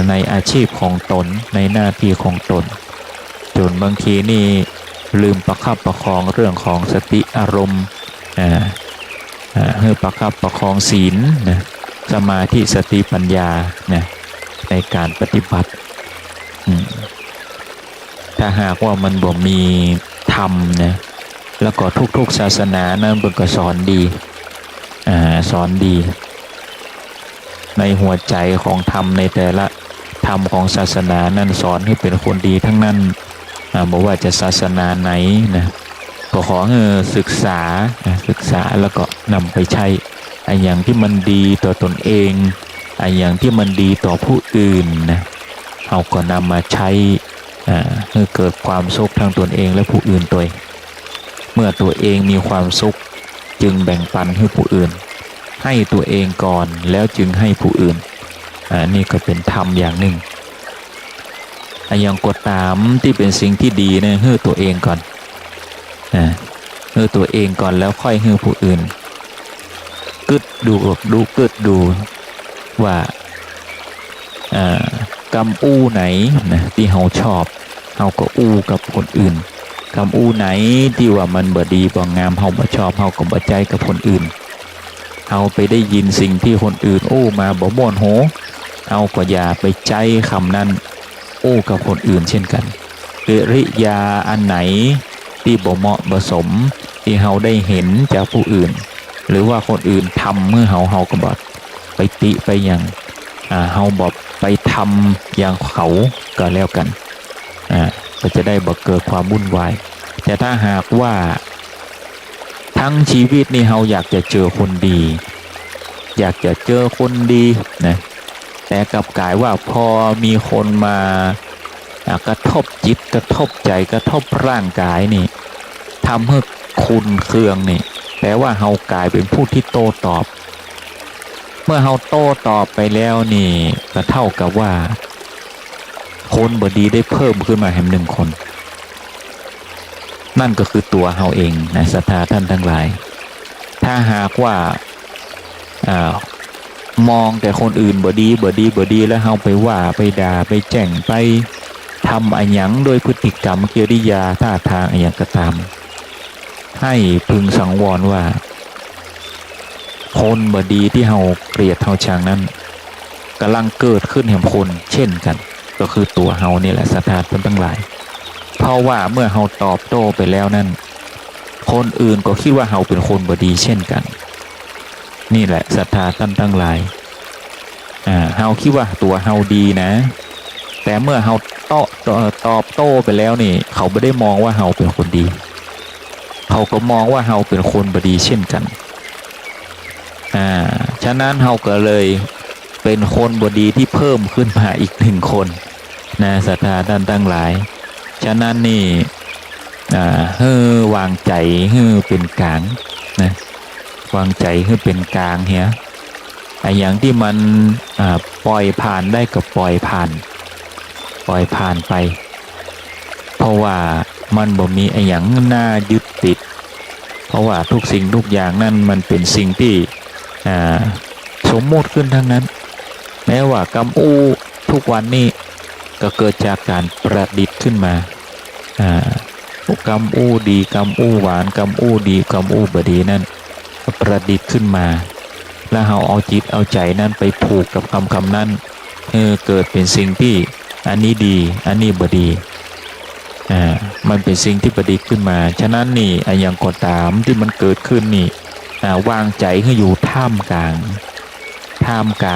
ในอาชีพของตนในหน้าที่ของตนจนบางทีนี่ลืมประคับประคองเรื่องของสติอารมณ์ให้ประคับประคองศีลนะสมาธิสติปัญญานะในการปฏิบัติถ้าหากว่ามันบ่มีธรรมนะแล้วก็ทุกๆศาสนานั้นมันก็สอนดีในหัวใจของธรรมในแต่ละธรรมของศาสนานั้นสอนให้เป็นคนดีทั้งนั้นบอกว่าจะศาสนาไหนนะก็ขอให้ศึกษาแล้วก็นำไปใช้อย่างที่มันดีต่อตนเองอย่างที่มันดีต่อผู้อื่นนะเราก็นำมาใช้ ให้เกิดความสุขทางตนเองและผู้อื่นตัวเมื่อตัวเองมีความสุขจึงแบ่งปันให้ผู้อื่นให้ตัวเองก่อนแล้วจึงให้ผู้อื่นนี่ก็เป็นธรรมอย่างหนึ่งอย่างกดตามที่เป็นสิ่งที่ดีนะให้ตัวเองก่อนให้ตัวเองก่อนแล้วค่อยให้ผู้อื่นกึดดูกึดดูว่ากำอู้ไหนนะที่เราชอบเราก็อู้กับคนอื่นคำอู้ไหนที่ว่ามันบ่ดีบ่งามเราบ่ชอบเราก็บ่ใจกับคนอื่นเราไปได้ยินสิ่งที่คนอื่นอู้มาบ่ม่วนโหเราก็อย่าไปใจคำนั้นอู้กับคนอื่นเช่นกันกริยาอันไหนที่บ่เหมาะบ่สมที่เราได้เห็นจากผู้อื่นหรือว่าคนอื่นทำเมื่อเราก็บ่ไปติไปอย่างเราบ่ไปทำอย่างเขาก็แล้วกันก็จะได้บ่เกิดความวุ่นวายแต่ถ้าหากว่าทั้งชีวิตนี่เราอยากจะเจอคนดีอยากจะเจอคนดีนะแต่กลับกลายว่าพอมีคนมากระทบจิตกระทบใจกระทบร่างกายนี่ทำให้คุณเคืองนี่แปลว่าเรากลายเป็นผู้ที่โต้ตอบเมื่อเราโต้ตอบไปแล้วนี่ก็เท่ากับว่าคนบดีได้เพิ่มขึ้นมาแห่งหนึ่งคนนั่นก็คือตัวเราเองนะศรัทธาท่านทั้งหลายถ้าหากว่ามองแต่คนอื่นบดีแล้วเราไปว่าไปด่าไปแจ้งไปทำอันหยังโดยพฤติกรรมกิริยาท่าทางอันหยังก็ตามให้พึงสังวรว่าคนบดีที่เราเกลียดเราชังนั้นกำลังเกิดขึ้นแห่งคนเช่นกันก็คือตัวเรานี่แหละศรัทธาท่านทั้งหลายเพราะว่าเมื่อเราตอบโต้ไปแล้วนั้นคนอื่นก็คิดว่าเราเป็นคนบดีเช่นกันนี่แหละศรัทธาท่านทั้งหลายเราคิดว่าตัวเราดีนะแต่เมื่อเราตอบโต้ไปแล้วนี่เขาไม่ได้มองว่าเราเป็นคนดีเขาก็มองว่าเราเป็นคนบดีเช่นกันฉะนั้นเราก็เลยเป็นคนบดีที่เพิ่มขึ้นมาอีกหนึ่งคนนะศรัทธาท่านทั้งหลายฉะนั้นนี่วางใจให้เป็นกลางนะวางใจให้เป็นกลางเฮียอย่างที่มันปล่อยผ่านได้ก็ปล่อยผ่านไปเพราะว่ามันบ่มีอย่างน่ายึดติดเพราะว่าทุกสิ่งทุกอย่างนั่นมันเป็นสิ่งที่สมมติขึ้นทั้งนั้นแม้ว่ากำอู้ทุกวันนี้ก็เกิดจากการประดิษฐ์ขึ้นมากำอู้ดีกำอู้หวานกำอู้ดีกำอู้บดีนั่นประดิษฐ์ขึ้นมาแล้วเราเอาจิตเอาใจนั้นไปผูกกับคำนั้นเกิดเป็นสิ่งที่อันนี้ดีอันนี้บดีมันเป็นสิ่งที่ประดิษฐ์ขึ้นมาฉะนั้นนี่อย่างก็ตามที่มันเกิดขึ้นนี่วางใจให้อยู่ท่ามกลา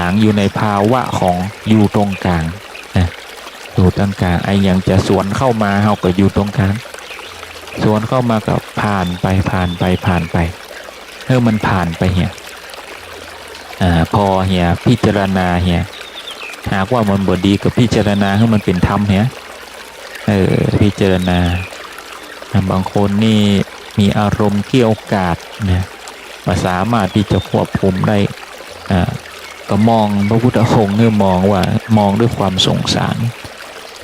งอยู่ในภาวะของอยู่ตรงกลางอยู่ตรงกลางอย่างจะสวนเข้ามาเราก็อยู่ตรงกลางสวนเข้ามาก็ผ่านไปมันผ่านไปเฮียพอเฮียพิจารณาเฮียหากว่ามันบดีกับพิจารณาให้มันเป็นธรรมเฮียพิจารณาบางคนนี่มีอารมณ์เกี่ยวกาดนะสามารถที่จะควบคุมได้ก็มองพระพุทธองค์เนี่ยมองด้วยความสงสาร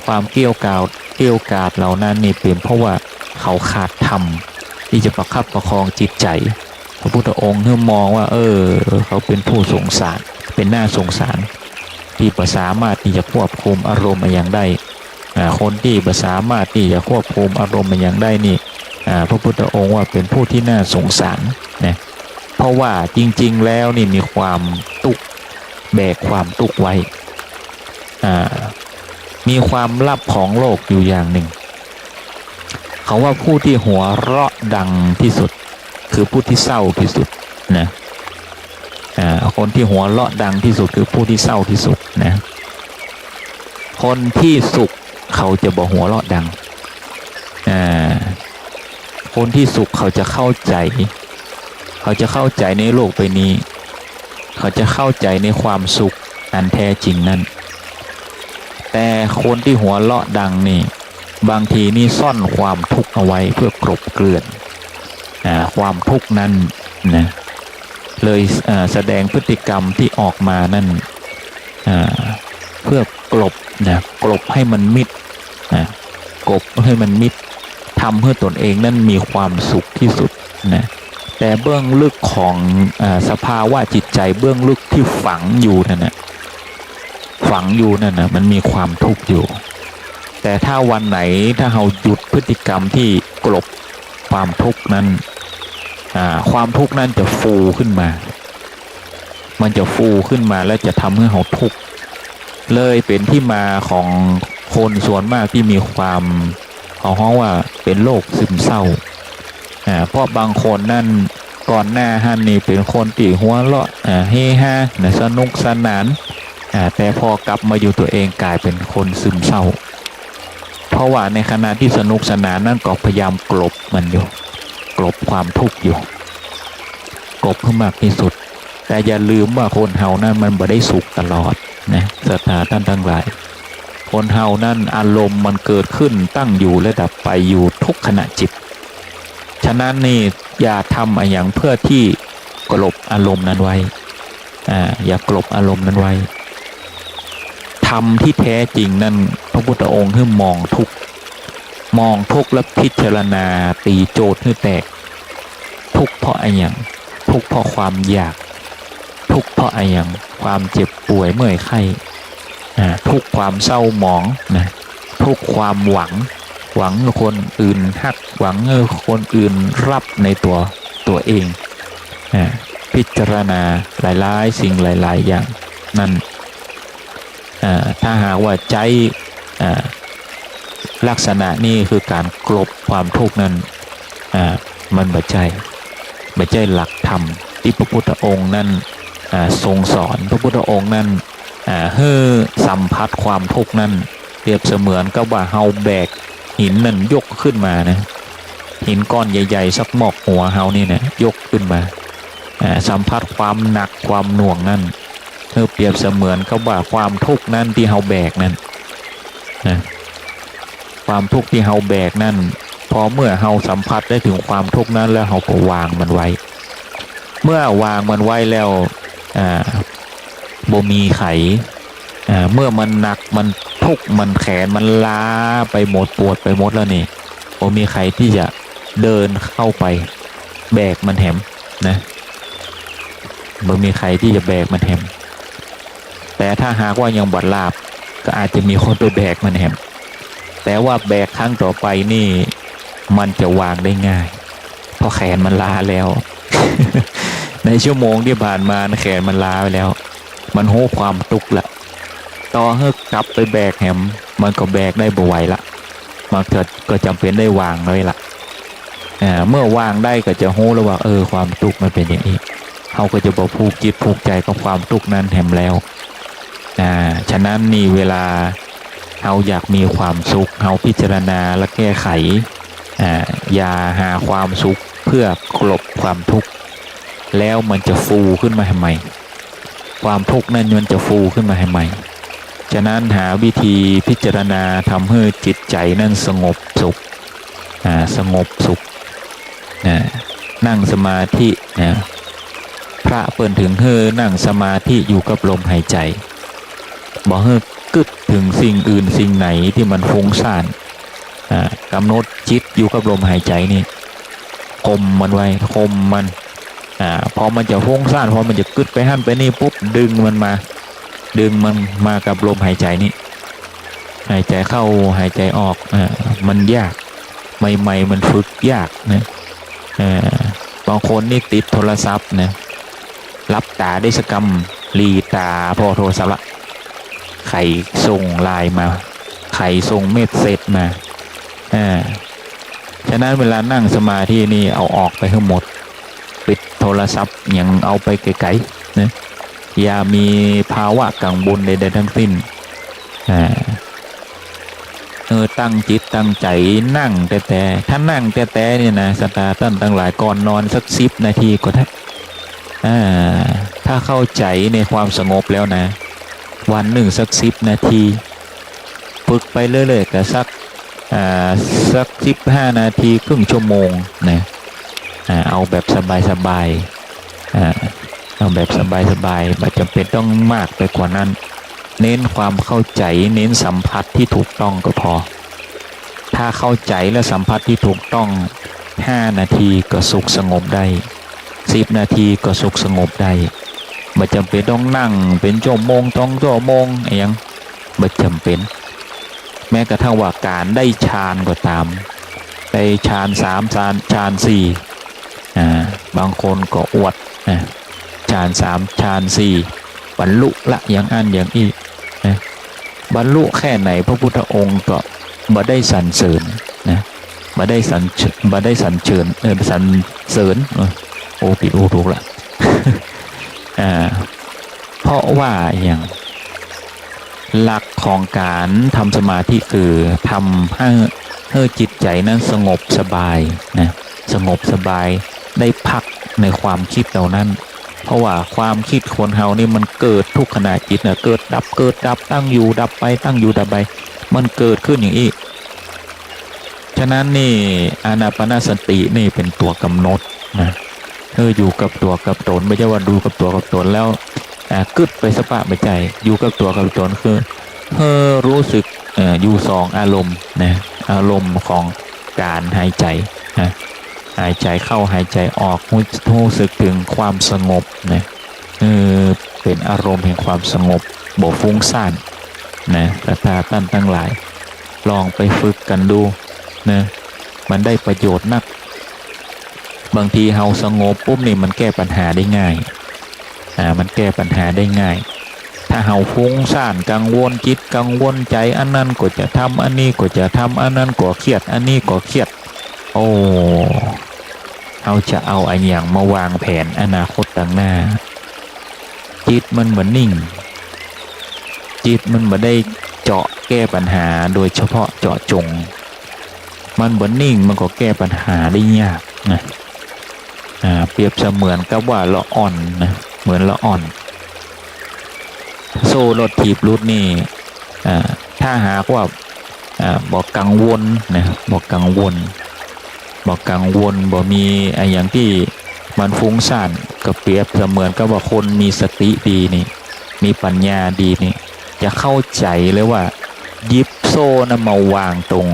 ความเกี่ยวกาดเหล่านั้นนี่เป็นเพราะว่าเขาขาดธรรมที่จะประคับประคองจิตใจพระพุทธองค์เนี่ยมองว่าเขาเป็นผู้สงสารเป็นหน้าสงสารที่สามารถที่จะควบคุมอารมณ์อย่างได้คนที่สามารถที่จะควบคุมอารมณ์อย่างได้นี่พระพุทธองค์ว่าเป็นผู้ที่น่าสงสารนะเพราะว่าจริงๆแล้วนี่มีความตุกแบกความตุกไว้มีความลับของโลกอยู่อย่างหนึ่งเขาว่าผู้ที่หัวเราะดังที่สุดคือผู้ที่เศร้าที่สุดนะคนที่หัวเราะดังที่สุดคือผู้ที่เศร้าที่สุดนะคนที่สุขเขาจะบอกหัวเราะดังคนที่สุขเขาจะเข้าใจในโลกใบนี้เขาจะเข้าใจในความสุขอันแท้จริงนั้นแต่คนที่หัวเราะดังนี่ บางทีนี่ซ่อนความทุกข์เอาไว้เพื่อกลบเกลื่อนความทุกข์นั้นนะเลยแสดงพฤติกรรมที่ออกมานั่นเพื่อกลบนะกลบให้มันมิดนะกลบให้มันมิดทำให้ตนเองนั้นมีความสุขที่สุดนะแต่เบื้องลึกของสภาวะจิตใจเบื้องลึกที่ฝังอยู่นั่นนะฝังอยู่นั่นนะมันมีความทุกข์อยู่แต่ถ้าวันไหนถ้าเราหยุดพฤติกรรมที่กลบความทุกข์นั้นความทุกข์นั้นจะฟูขึ้นมามันจะฟูขึ้นมาแล้วจะทำให้เราทุกข์เลยเป็นที่มาของคนส่วนมากที่มีความเขาว่าเป็นโรคซึมเศร้าเพราะบางคนนั่นก่อนหน้าฮันนี่เป็นคนที่หัวเราะเฮฮาสนุกสนานแต่พอกลับมาอยู่ตัวเองกลายเป็นคนซึมเศร้าเพราะว่าในขณะที่สนุกสนานนั่นก็พยายามกลบมันอยู่กลบความทุกข์อยู่กลบให้มากที่สุดแต่อย่าลืมว่าคนเฮานั้นมันไม่ได้สุขตลอดนะศรัทธาท่านทั้งหลายคนเฮานั้นอารมณ์มันเกิดขึ้นตั้งอยู่และดับไปอยู่ทุกขณะจิตฉะนั้นนี่อย่าทำอย่างเพื่อที่กลบอารมณ์นั้นไว้อย่ากลบอารมณ์นั้นไว้ธรรมที่แท้จริงนั่นพระพุทธองค์ให้มองทุกและพิจารณาตีโจทย์ให้แตกทุกเพราะอะไรอย่างทุกเพราะความอยากทุกเพราะอะไรอย่างความเจ็บป่วยเมื่อยไข้ทุกความเศร้าหมองนะทุกความหวังคนอื่นฮักหวังคนอื่นรับในตัวเองพิจารณาหลายๆสิ่งหลายๆอย่างนั่นถ้าหากว่าใจลักษณะนี้คือการกลบความทุกข์นั้นมันไม่ใช่หลักธรรมที่พระพุทธองค์นั้นทรงสอนพระพุทธองค์นั้นให้สัมผัสความทุกข์นั้นเปรียบเสมือนกับว่าเฮาแบกหินนั่นยกขึ้นมานะหินก้อนใหญ่ๆสักหมอกหัวเฮานี่นะยกขึ้นมาสัมผัสความหนักความหน่วงนั่นเพื่อเปรียบเสมือนกับว่าความทุกข์นั้นที่เฮาแบกนั้นความทุกข์ที่เฮาแบกนั่นพอเมื่อเฮาสัมผัสได้ถึงความทุกข์นั้นแล้วเฮาก็วางมันไว้เมื่อวางมันไว้แล้วบ่มีไขเมื่อมันหนักมันทุกข์มันแขนมันล้าไปหมดปวดไปหมดแล้วนี่บ่มีใครที่จะเดินเข้าไปแบกมันแหมนะบ่มีใครที่จะแบกมันแหมแต่ถ้าหากว่ายังบัดลาบก็อาจจะมีคนไปแบกมันแหมแต่ว่าแบกครั้งต่อไปนี่มันจะวางได้ง่ายเพราะแขนมันล้าแล้ว ในชั่วโมงที่ผ่านมาแขนมันล้าไปแล้วมันโหความทุกข์ละต่อให้กลับไปแบกแหมมันก็แบกได้บ่ไหวละมันก็จำเป็นได้วางเลยละเมื่อวางได้ก็จะโหแล้วว่าความทุกข์มันเป็นอย่างนี้เขาก็จะบอกผูกจิตผูกใจกับความทุกข์นั้นแหมแล้วฉะนั้นนี่เวลาเราอยากมีความสุขเราพิจารณาและแก้ไขอย่าหาความสุขเพื่อกลบความทุกข์แล้วมันจะฟูขึ้นมาให้ใหม่ความทุกข์นั้นมันจะฟูขึ้นมาให้ใหม่ฉะนั้นหาวิธีพิจารณาทำให้จิตใจนั้นสงบสุขนั่งสมาธิพระเปิ่นถึงนั่งสมาธิอยู่กับลมหายใจบอกให้กึดถึงสิ่งอื่นสิ่งไหนที่มันฟุ้งซ่านกำหนดจิตอยู่กับลมหายใจนี่คมมันไว้คมมันพอมันจะฟุ้งซ่านพอมันจะกึดไปหั่นไปนี่ปุ๊บดึงมันมากับลมหายใจนี่หายใจเข้าหายใจออกมันยากใหม่ๆมันฝึกยากนะบางคนนี่ติดโทรศัพท์นะรับตาได้สักกำลีตาพอโทรศัพท์ละไข่ส่งไลน์มาไข่ส่งเมสเสจมาฉะนั้นเวลานั่งสมาธินี่เอาออกไปทั้งหมดปิดโทรศัพท์อย่างเอาไปไกลๆนะอย่ามีภาวะกังวลใดๆทั้งสิ้นตั้งจิตตั้งใจนั่งแต่ถ้านั่งแต่เนี่ยนะสตาร์ท่านทั้งหลายก่อนนอนสัก10 นาทีก็ได้ถ้าเข้าใจในความสงบแล้วนะวันหนึ่งสัก10 นาทีฝึกไปเรื่อยๆก็สัก สัก15 นาทีครึ่งชั่วโมงนะเอาแบบสบายๆเอาแบบสบายๆไม่จำเป็นต้องมากไปกว่านั้นเน้นความเข้าใจเน้นสัมผัสที่ถูกต้องก็พอถ้าเข้าใจและสัมผัสที่ถูกต้อง5 นาทีก็สุขสงบได้10 นาทีก็สุขสงบได้ไม่จำเป็นต้องนั่งเป็นชั่วโมงต้องชั่วโมงอย่างไม่จำเป็นแม้กระทั่งว่าการได้ฌานก็ตามได้ฌาน3ฌาน4บางคนก็อวดฌาน3ฌาน4บรรลุละอย่างอันอย่างอีกนะบรรลุแค่ไหนพระพุทธองค์ก็บ่ได้สรรเสริญนะบ่ได้สรรเสริญสรรเสริญโอ้ผิดถูกละ เพราะว่าอย่างหลักของการทำสมาธิคือทำให้จิตใจนั้นสงบสบายนะสงบสบายได้พักในความคิดเหล่านั้นเพราะว่าความคิดคนเฮานี่มันเกิดทุกขณะจิตนะเกิดดับตั้งอยู่ดับไปตั้งอยู่ดับไปมันเกิดขึ้นอย่างนี้ฉะนั้นนี่อานาปานสตินี่เป็นตัวกำหนดนะอยู่กับตัวกับตนไม่ใช่ว่าดูกับตัวกับตนแล้วกึดไปสปะไม่ใจอยู่กับตัวกับตนคือรู้สึกอยู่2 อารมณ์นะอารมณ์ของการหายใจนะหายใจเข้าหายใจออกรู้สึกถึงความสงบนะเป็นอารมณ์แห่งความสงบบ่ฟุ้งซ่านนะถ้าท่านทั้งหลายลองไปฝึกกันดูนะมันได้ประโยชน์นักบางทีเฮาสงบปุ๊บนี่มันแก้ปัญหาได้ง่ายมันแก้ปัญหาได้ง่ายถ้าเฮาฟุ้งซ่านกังวลจิตกังวลใจอันนั้นก็จะทำอันนี้ก็จะทำอันนั้นก็เครียดอันนี้ก็เครียดโอ้เอาจะเอาอันอย่างมาวางแผนอนาคตต่างหน้าจิตมันเหมือนนิ่งจิตมันไม่ได้เจาะแก้ปัญหาโดยเฉพาะเจาะจงมันเหมือนนิ่งมันก็แก้ปัญหาได้ยากนะเปรียบเสมือนกับว่าละอ่อนนะเหมือนละอ่อนโซ่รถถีบรุดนี่ถ้าหากว่าบอกกังวลนะบอกกังวลบอกมีอย่างที่มันฟุ้งซ่านก็เปรียบเสมือนกับว่าคนมีสติดีนี่มีปัญญาดีนี่จะเข้าใจเลยว่ายิบโซ่นะมาวางตรง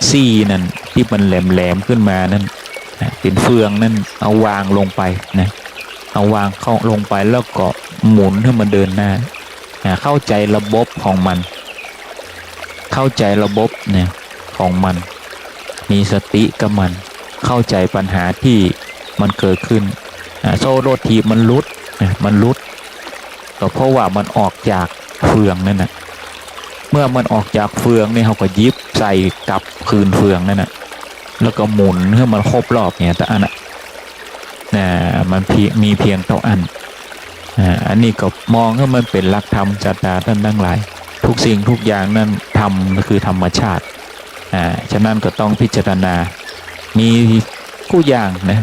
ซี่นั่นที่มันแหลมขึ้นมานั่นเป็นเฟืองนั่นเอาวางลงไปนะเอาวางเข้าลงไปแล้วก็หมุนให้มันเดินหน้าเข้าใจระบบของมันเข้าใจระบบเนี่ยของมันมีสติกับมันเข้าใจปัญหาที่มันเกิดขึ้นโซ่รถถีบมันลุดก็เพราะว่ามันออกจากเฟืองนั่นนะเมื่อมันออกจากเฟืองเนี่ยเขาก็ยิบใส่กับคืนเฟืองนั่นนะแล้วก็หมุนให้มันครบรอบเนี่ยแต่อันมันมีเพียงเท่าอันนี้ก็มองให้มันเป็นหลักธรรมจัตตาท่านทั้งหลายทุกสิ่งทุกอย่างนั้นธรรมคือธรรมชาติฉะนั้นก็ต้องพิจารณามีผู้อย่างนะ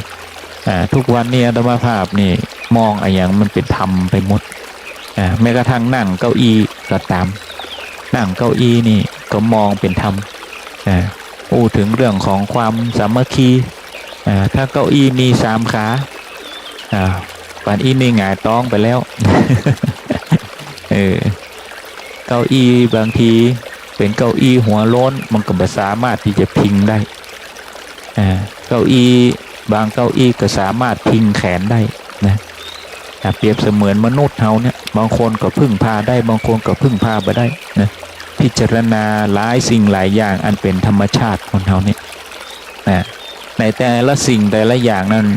ทุกวันนี้อาตมาภาพนี่มองอย่างมันเป็นธรรมไปหมดแม้กระทั่งนั่งเก้าอี้ก็ตามนั่งเก้าอี้นี่ก็มองเป็นธรรมพูดถึงเรื่องของความสามัคคีถ้าเก้าอี้มี3 ขาป่านอี้นี่หงายท้องไปแล้ว เก้าอี้บางทีเป็นเก้าอี้หัวโล้นมันก็ไม่สามารถที่จะพิงได้เก้าอี้บางเก้าอี้ก็สามารถพิงแขนได้นะเปรียบเสมือนมนุษย์เฮาเนี่ยบางคนก็พึ่งพาได้บางคนก็พึ่งพาไม่ได้นะพิจารณาหลายสิ่งหลายอย่างอันเป็นธรรมชาติของเฮาเนี่ยในแต่ละสิ่งแต่ละอย่างนั้น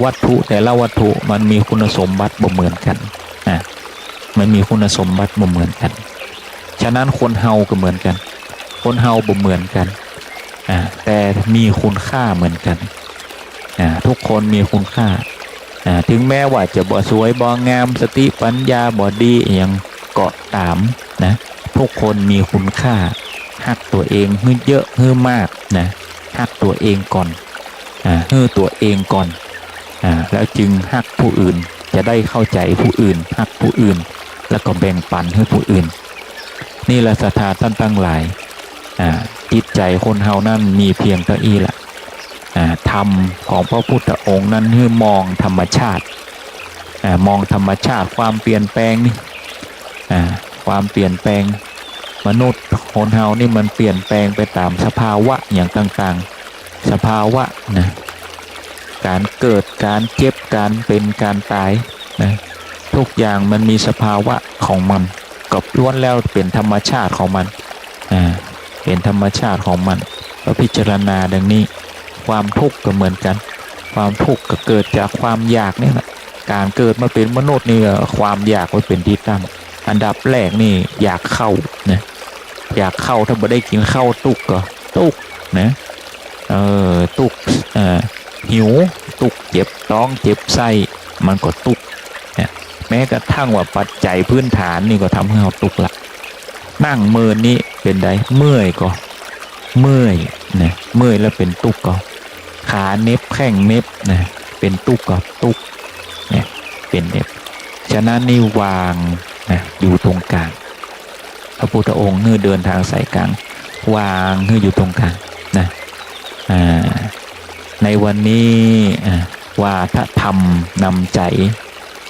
วัตถุแต่ละวัตถุมันมีคุณสมบัติบ่เหมือนกันมันมีคุณสมบัติบ่เหมือนกันฉะนั้นคนเฮาก็เหมือนกันคนเฮาบ่เหมือนกันแต่มีคุณค่าเหมือนกันทุกคนมีคุณค่าถึงแม้ว่าจะบ่สวยบ่งามสติปัญญาบ่ดีอย่างเกาะตามนะทุกคนมีคุณค่าหักตัวเองให้เยอะให้มากนะหักตัวเองก่อนให้ตัวเองก่อนแล้วจึงหักผู้อื่นจะได้เข้าใจผู้อื่นหักผู้อื่นแล้วก็แบ่งปันให้ผู้อื่นนี่แหละศรัทธาท่านทั้งหลาย จิตใจคนเฮานั่นมีเพียงเท่าอีละธรรมของพระพุทธองค์นั้นคือมองธรรมชาติมองธรรมชาติความเปลี่ยนแปลงนี่ความเปลี่ยนแปลงมนุษย์คนเฮานี่มันเปลี่ยนแปลงไปตามสภาวะอย่างต่างๆสภาวะนะการเกิดการเจ็บการเป็นการตายนะทุกอย่างมันมีสภาวะของมันกับล้วนแล้วเป็นธรรมชาติของมันเป็นธรรมชาติของมันเราพิจารณาดังนี้ความทุกข์ก็เหมือนกันความทุกข์ก็เกิดจากความอยากนี่แหละการเกิดมาเป็นมนุษย์นี่ความอยากมันเป็นที่ตั้งอันดับแรกนี่อยากเข้านะอยากเข้าถ้าไม่ได้กินข้าวตุกก็ตุกนะตุกหิวตุกเจ็บท้องเจ็บไส้มันก็ตุกนะแม้กระทั่งว่าปัจจัยพื้นฐานนี่ก็ทำให้เราตุกละนั่งเมินนี่เป็นไดเมื่อยก็เมื่อยนะเมื่อยแล้วเป็นตุกก็ขาเน็บแข้งเน็บนะเป็นตุกก็ตุกเนี่ยเป็นเน็บฉะนั้นนี่วางนะอยู่ตรงกลางพระพุทธองค์เมื่อเดินทางสายกลางวางเมื่ออยู่ตรงกลางนะในวันนี้ว่าถ้าทำนำใจ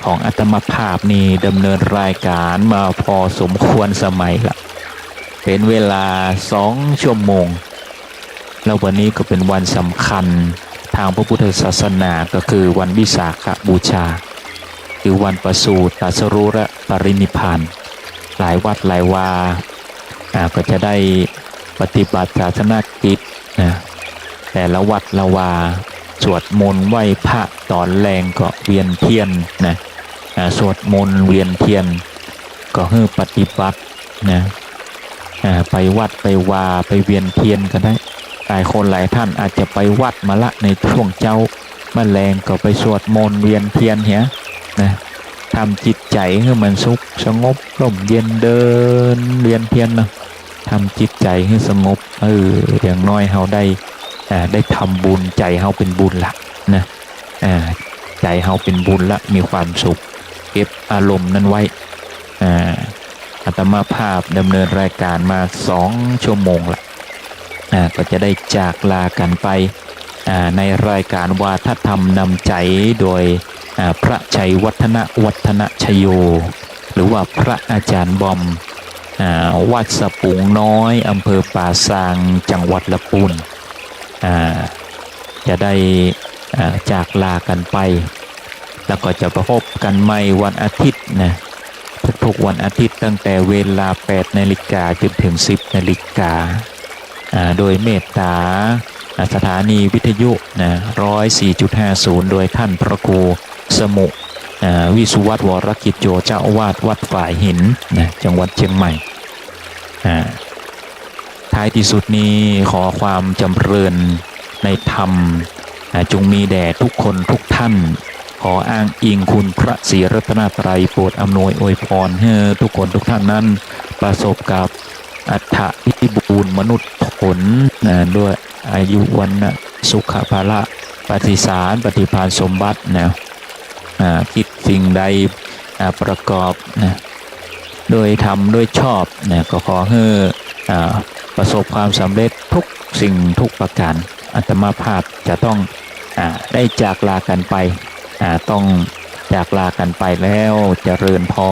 ของอาตมาภาพนี่ดำเนินรายการมาพอสมควรสมัยละเป็นเวลา2 ชั่วโมงแล้ววันนี้ก็เป็นวันสำคัญทางพระพุทธศาสนาก็คือวันวิสาขบูชาคือวันประสูติตรัสรู้และปรินิพพานหลายวัดหลายวาก็จะได้ปฏิบัติศาสนกิจแต่ละวัดละวาสวดมนต์ไหว้พระตอนแรงก็เวียนเทียนนะสวดมนต์เวียนเทียนก็ให้ปฏิบัตินะไปวัดไปวาไปเวียนเทียนก็ได้หลายคนหลายท่านอาจจะไปวัดมาละในช่วงเจ้าแมลงก็ไปสวดมนต์เวียนเทียนเหี้ยนะทำจิตใจให้มันสุขสงบร่มเย็นเดินเวียนเทียนนะทำจิตใจให้สงบอย่างน้อยเฮาได้ทำบุญใจเฮาเป็นบุญละนะใจเฮาเป็นบุญละมีความสุขเก็บอารมณ์นั้นไว้อาตมาภาพดำเนินรายการมา2 ชั่วโมงละก็จะได้จากลากันไปในรายการวาทธรรมนำใจโดยพระชัยวัฒนชโยหรือว่าพระอาจารย์บอมวัดสะปุงน้อยอำเภอป่าซางจังหวัดลำพูนจะได้จากลากันไปแล้วก็จะพบกันใหม่วันอาทิตย์นะทุกๆวันอาทิตย์ตั้งแต่เวลา 8 นาฬิกาจนถึง 10 นาฬิกาโดยเมตตาสถานีวิทยุนะ104.50โดยท่านพระครูสมุวิสุวัฒน์วรกิจโยเจ้าอาวาสวัดฝ่ายหินนะจังหวัดเชียงใหม่ท้ายที่สุดนี้ขอความจำเริญในธรรมจงมีแด่ทุกคนทุกท่านขออ้างอิงคุณพระศรีรัตนตรัยโปรดอำนวยอวยพรให้ทุกคนทุกท่านนั้นประสบกับอัฏฐพิบูลมนุษย์ผลด้วยอายุวันสุขภาละปฏิสารปฏิภาณสมบัตินะคิดสิ่งใดประกอบโดยทำโดยชอบก็ขอให้ประสบความสำเร็จทุกสิ่งทุกประการอาตมาภาพจะต้องได้จากลากันไปต้องจากลากันไปแล้วเจริญพร